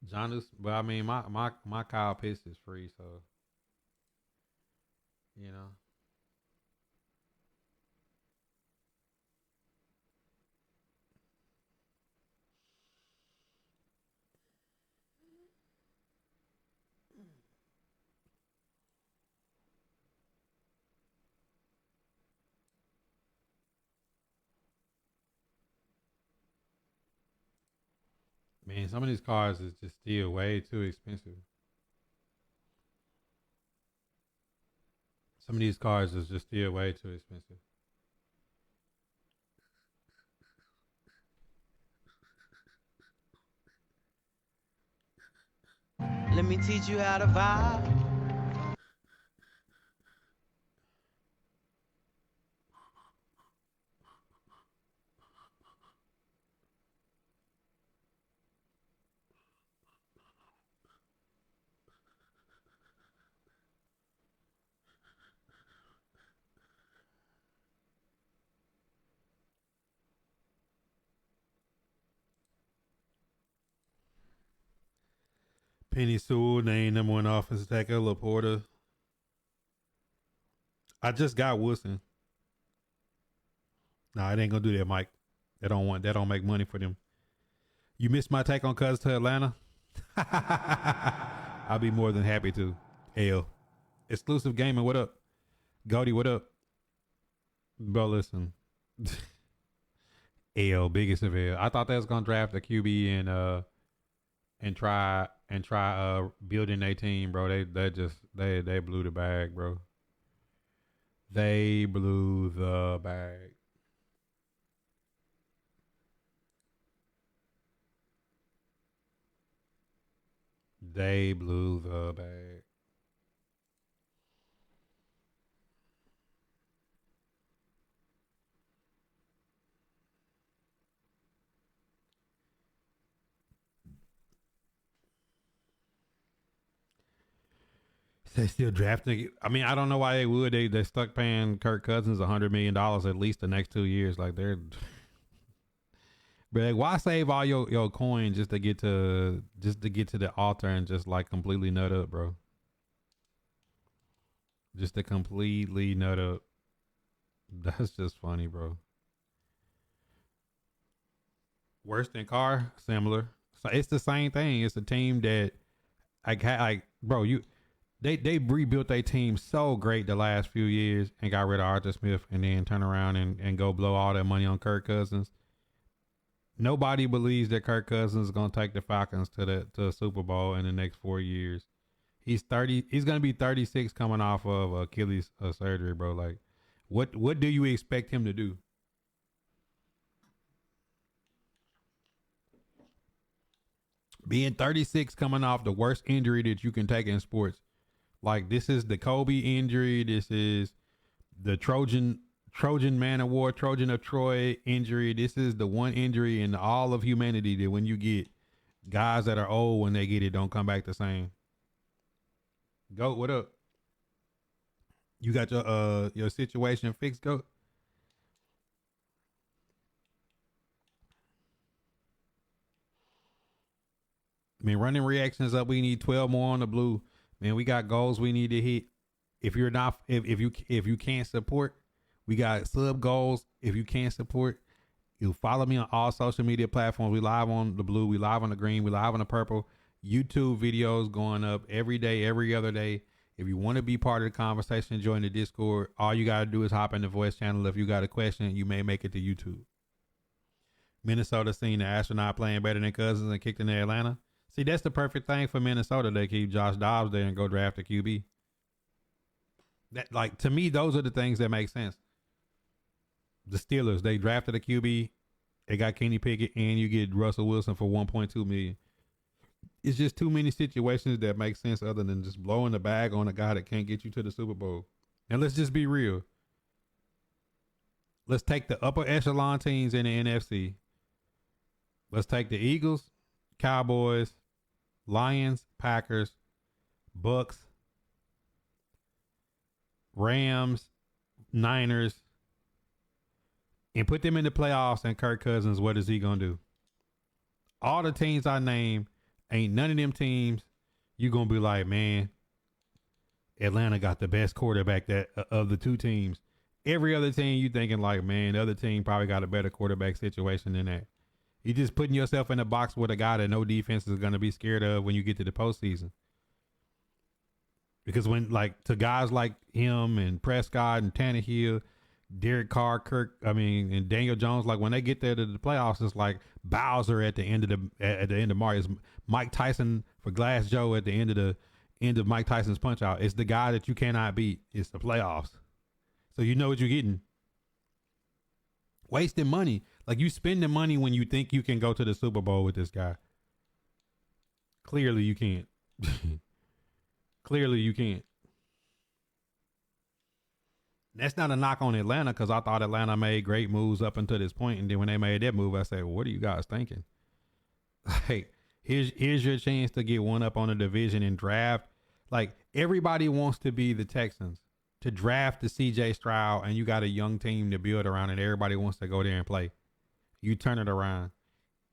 Jonnu. Well, I mean, my Kyle Pitts is free, so you know. Man, some of these cars is just still way too expensive. Some of these cars is just still way too expensive. Let me teach you how to vibe. Penny Sewell named #1 offensive tackle. Laporta. I just got Wilson. Nah, it ain't gonna do that, Mike. That don't make money for them. You missed my take on Cuz to Atlanta? I'll be more than happy to. Hell. Exclusive gaming, what up? Goldie, what up? Bro, listen. L, biggest of L. I thought they was gonna draft a QB and try building a team, bro. They blew the bag, bro. They blew the bag. They blew the bag. They still drafting. I mean, I don't know why they would. They stuck paying Kirk Cousins $100 million at least the next 2 years. Like they're, but like, why save all your coin just to get to the altar and just like completely nut up, bro? Just to completely nut up. That's just funny, bro. Worse than Carr, similar. So it's the same thing. It's a team that like bro, they rebuilt their team so great the last few years and got rid of Arthur Smith and then turn around and go blow all that money on Kirk Cousins. Nobody believes that Kirk Cousins is gonna take the Falcons to the Super Bowl in the next 4 years. He's 30. He's gonna be 36 coming off of Achilles surgery, bro. Like, what do you expect him to do? Being 36 coming off the worst injury that you can take in sports. Like, this is the Kobe injury. This is the Trojan Man of War, Trojan of Troy injury. This is the one injury in all of humanity that when you get guys that are old, when they get it, don't come back the same. Goat, what up? You got your situation fixed, Goat? I mean, running reactions up. We need 12 more on the blue. Man, we got goals we need to hit. If you're not, if you can't support, we got sub goals. If you can't support, you follow me on all social media platforms. We live on the blue, we live on the green, we live on the purple. YouTube videos going up every day, every other day. If you want to be part of the conversation, join the Discord. All you got to do is hop in the voice channel. If you got a question, you may make it to YouTube. Minnesota seen the astronaut playing better than Cousins and kicked into Atlanta. See, that's the perfect thing for Minnesota. They keep Josh Dobbs there and go draft a QB. That, like, to me, those are the things that make sense. The Steelers, they drafted a QB. They got Kenny Pickett, and you get Russell Wilson for $1.2 million. It's just too many situations that make sense other than just blowing the bag on a guy that can't get you to the Super Bowl. And let's just be real. Let's take the upper echelon teams in the NFC. Let's take the Eagles, Cowboys, Lions, Packers, Bucks, Rams, Niners, and put them in the playoffs. And Kirk Cousins, what is he going to do? All the teams I named, ain't none of them teams you going to be like, man, Atlanta got the best quarterback that of the two teams. Every other team you thinking like, man, the other team probably got a better quarterback situation than that. You just putting yourself in a box with a guy that no defense is going to be scared of when you get to the postseason. Because when, like, to guys like him and Prescott and Tannehill, Derek Carr, and Daniel Jones, like when they get there to the playoffs, it's like Bowser at the end of March. It's Mike Tyson for Glass Joe at the end of Mike Tyson's Punch Out. It's the guy that you cannot beat. It's the playoffs. So you know what you're getting. Wasting money. Like, you spending money when you think you can go to the Super Bowl with this guy. Clearly you can't. Clearly you can't. That's not a knock on Atlanta, because I thought Atlanta made great moves up until this point, and then when they made that move, I said, well, what are you guys thinking? Like, here's your chance to get one up on the division and draft. Like, everybody wants to be the Texans, to draft the CJ Stroud, and you got a young team to build around, and everybody wants to go there and play. You turn it around.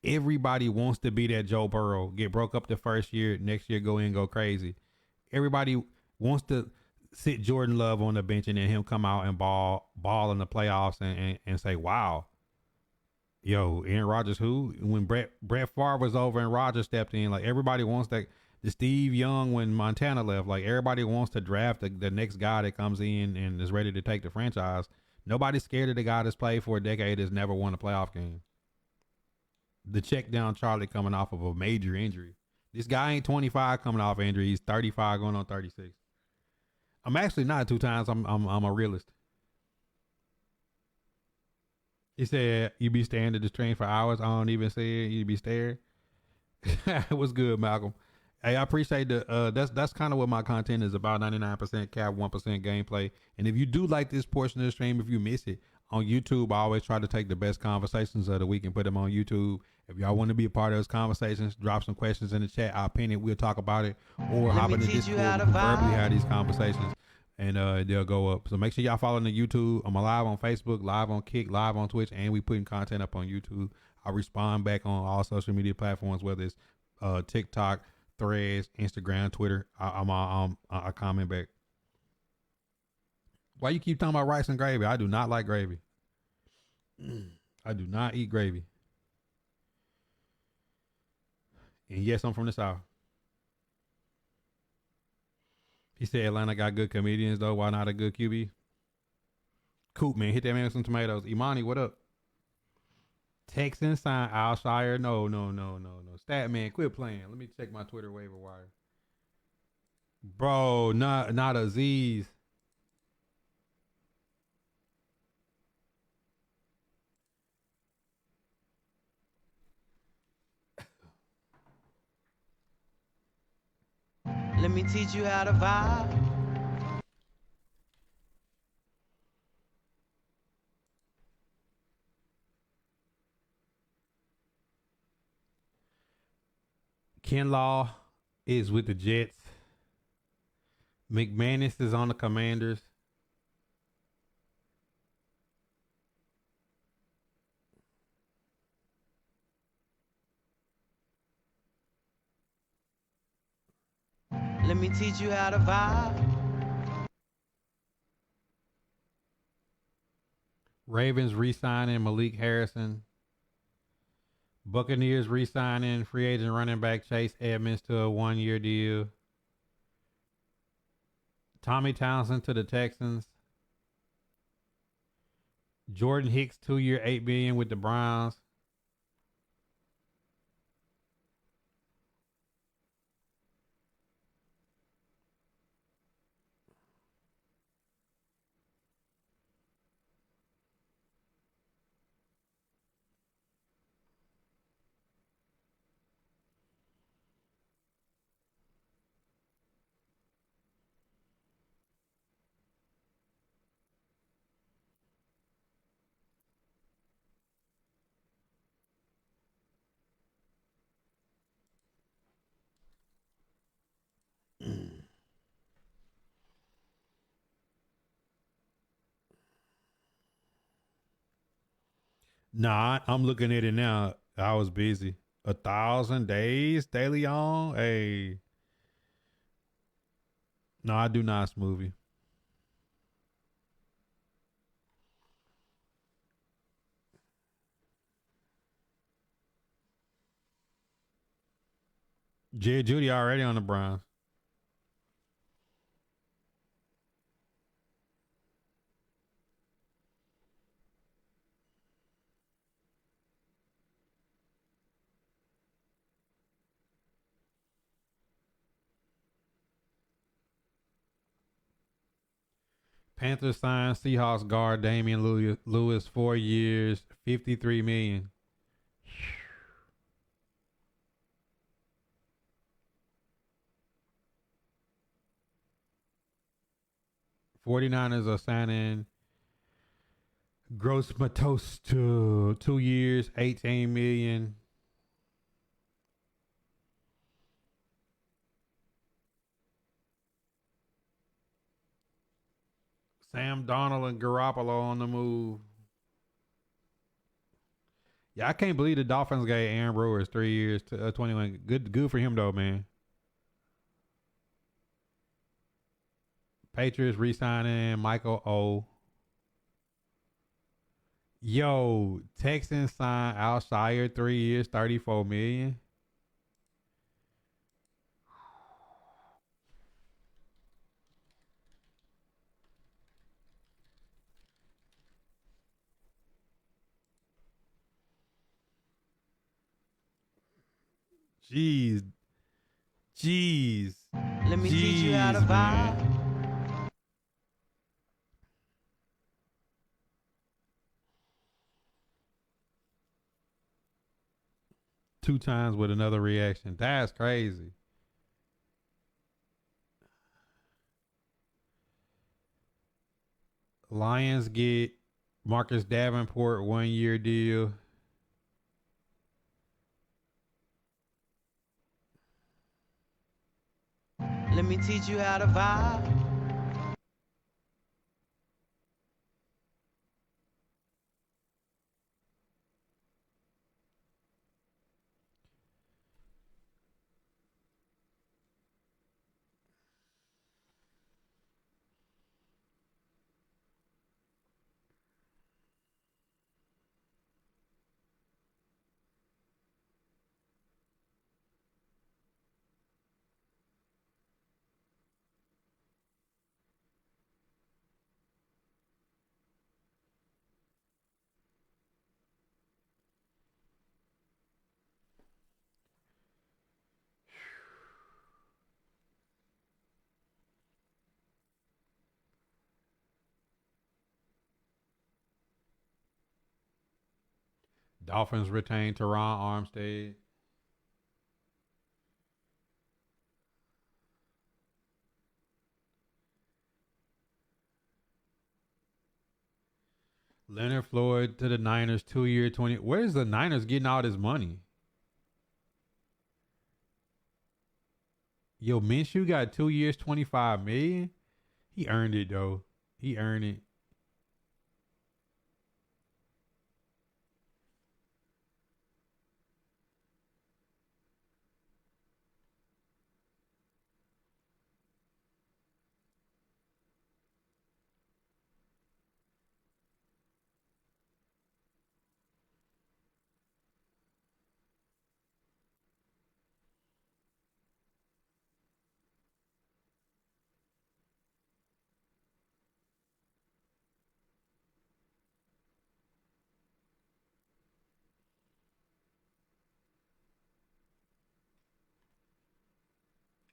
Everybody wants to be that Joe Burrow, get broke up the first year, next year go in, go crazy. Everybody wants to sit Jordan Love on the bench and then him come out and ball in the playoffs and say, wow, yo, Aaron Rodgers who? When Brett Favre was over and Rodgers stepped in, like, everybody wants that. The Steve Young when Montana left, like, everybody wants to draft the next guy that comes in and is ready to take the franchise. Nobody's scared of the guy that's played for a decade that's never won a playoff game. The check down Charlie coming off of a major injury. This guy ain't 25 coming off injury. He's 35 going on 36. I'm actually not 2 times. I'm a realist. He said, you be staring at this train for hours. I don't even say it. You be staring. What's good, Malcolm? Hey, I appreciate that's kind of what my content is about. 99% cap, 1% gameplay. And if you do like this portion of the stream, if you miss it, on YouTube. I always try to take the best conversations of the week and put them on YouTube. If y'all want to be a part of those conversations, drop some questions in the chat. I'll pin it. We'll talk about it. Or hop in the Discord. We can verbally have these conversations and they'll go up. So make sure y'all follow the YouTube. I'm live on Facebook, live on Kick, live on Twitch, and we putting content up on YouTube. I respond back on all social media platforms, whether it's TikTok, Threads, Instagram, Twitter. I comment back. Why you keep talking about rice and gravy? I do not like gravy. I do not eat gravy. And yes, I'm from the South. He said Atlanta got good comedians, though. Why not a good QB? Coop, man. Hit that man with some tomatoes. Imani, what up? Texans sign Alshire. No. Stat man, quit playing. Let me check my Twitter waiver wire. Bro, not Aziz. Let me teach you how to vibe. Ken Law is with the Jets. McManus is on the Commanders. Let me teach you how to vibe. Ravens re-signing Malik Harrison. Buccaneers re-signing free agent running back Chase Edmonds to a 1-year deal. Tommy Townsend to the Texans. Jordan Hicks 2-year $8 million with the Browns. Nah, I'm looking at it now. I was busy. 1,000 days daily on. Hey. No, I do not smoothie. Jerry Judy already on the Browns. Panthers signed Seahawks guard Damian Lewis 4 years, $53 million. 49ers are signing Gross Matos to 2 years, $18 million. Sam Darnold and Garoppolo on the move. Yeah, I can't believe the Dolphins gave Aaron Brewers 3 years to 21. Good for him though, man. Patriots re-signing Michael O. Yo, Texans signed Alshire 3 years, $34 million. Jeez. Let me teach you how to vibe. 2 times with another reaction. That's crazy. Lions get Marcus Davenport 1 year deal. Let me teach you how to vibe. Dolphins retain Teron Armstead. Leonard Floyd to the Niners 2 year 20. Where's the Niners getting all this money? Yo, Minshew got 2 years, 25 million. He earned it though. He earned it.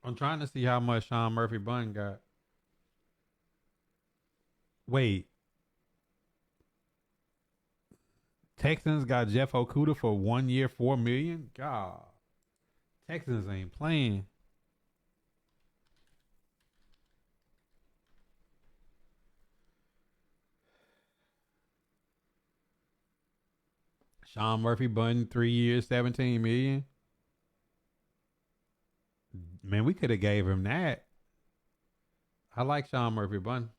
I'm trying to see how much Sean Murphy Bunn got. Wait, Texans got Jeff Okuda for 1 year, 4 million. God, Texans ain't playing. Sean Murphy Bunn 3 years, 17 million. Man, we could have gave him that. I like Sean Murphy Bunn.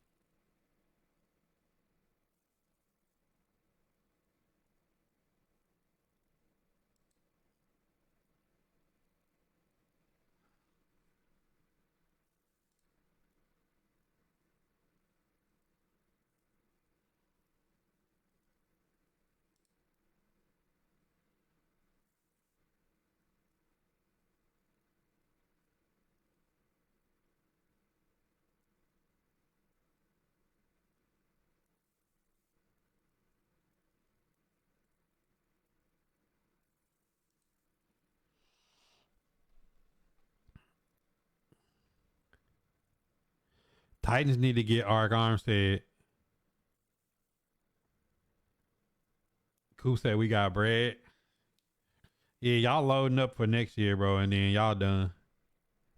Titans need to get Ark Armstead. Coop said we got bread. Yeah, y'all loading up for next year, bro, and then y'all done.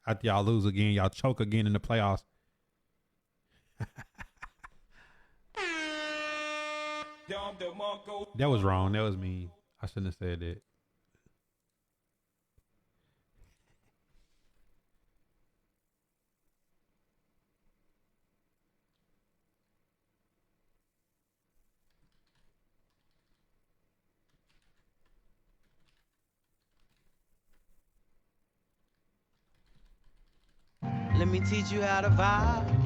After y'all lose again, y'all choke again in the playoffs. That was wrong. That was me. I shouldn't have said that. Let me teach you how to vibe.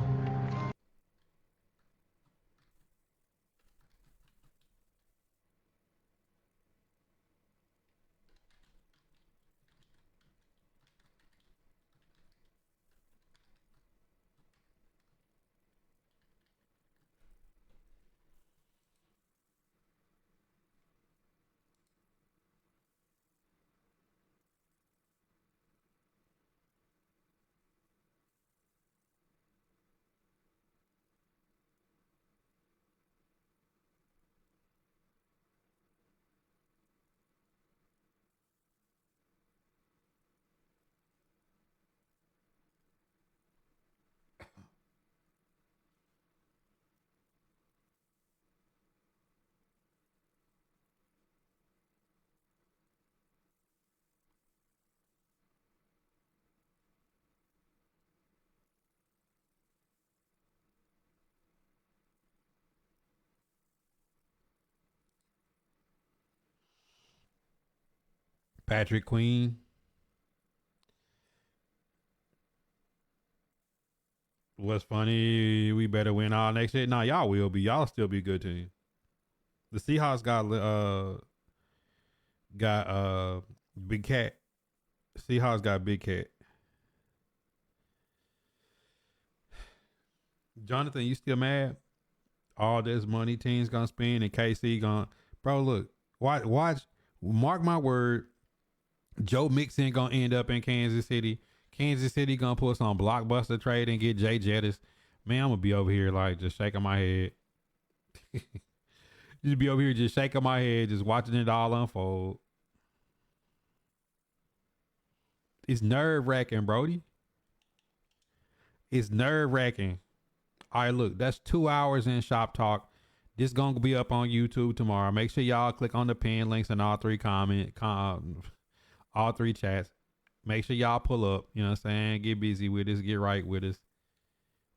Patrick Queen. What's funny? We better win all next year. Nah, y'all will be. Y'all still be a good team. The Seahawks got Big Cat. Seahawks got Big Cat. Jonathan, you still mad? All this money teams gonna spend and KC gonna, bro. Look, watch. Mark my word. Joe Mixon gonna end up in Kansas City. Kansas City gonna put some blockbuster trade and get Jay Jettis. Man, I'm gonna be over here like just shaking my head. Just be over here just shaking my head, just watching it all unfold. It's nerve wracking, Brody. It's nerve wracking. All right, look, that's 2 hours in Shop Talk. This gonna be up on YouTube tomorrow. Make sure y'all click on the pin links in all three all three chats. Make sure y'all pull up. You know what I'm saying? Get busy with us. Get right with us.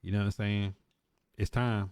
You know what I'm saying? It's time.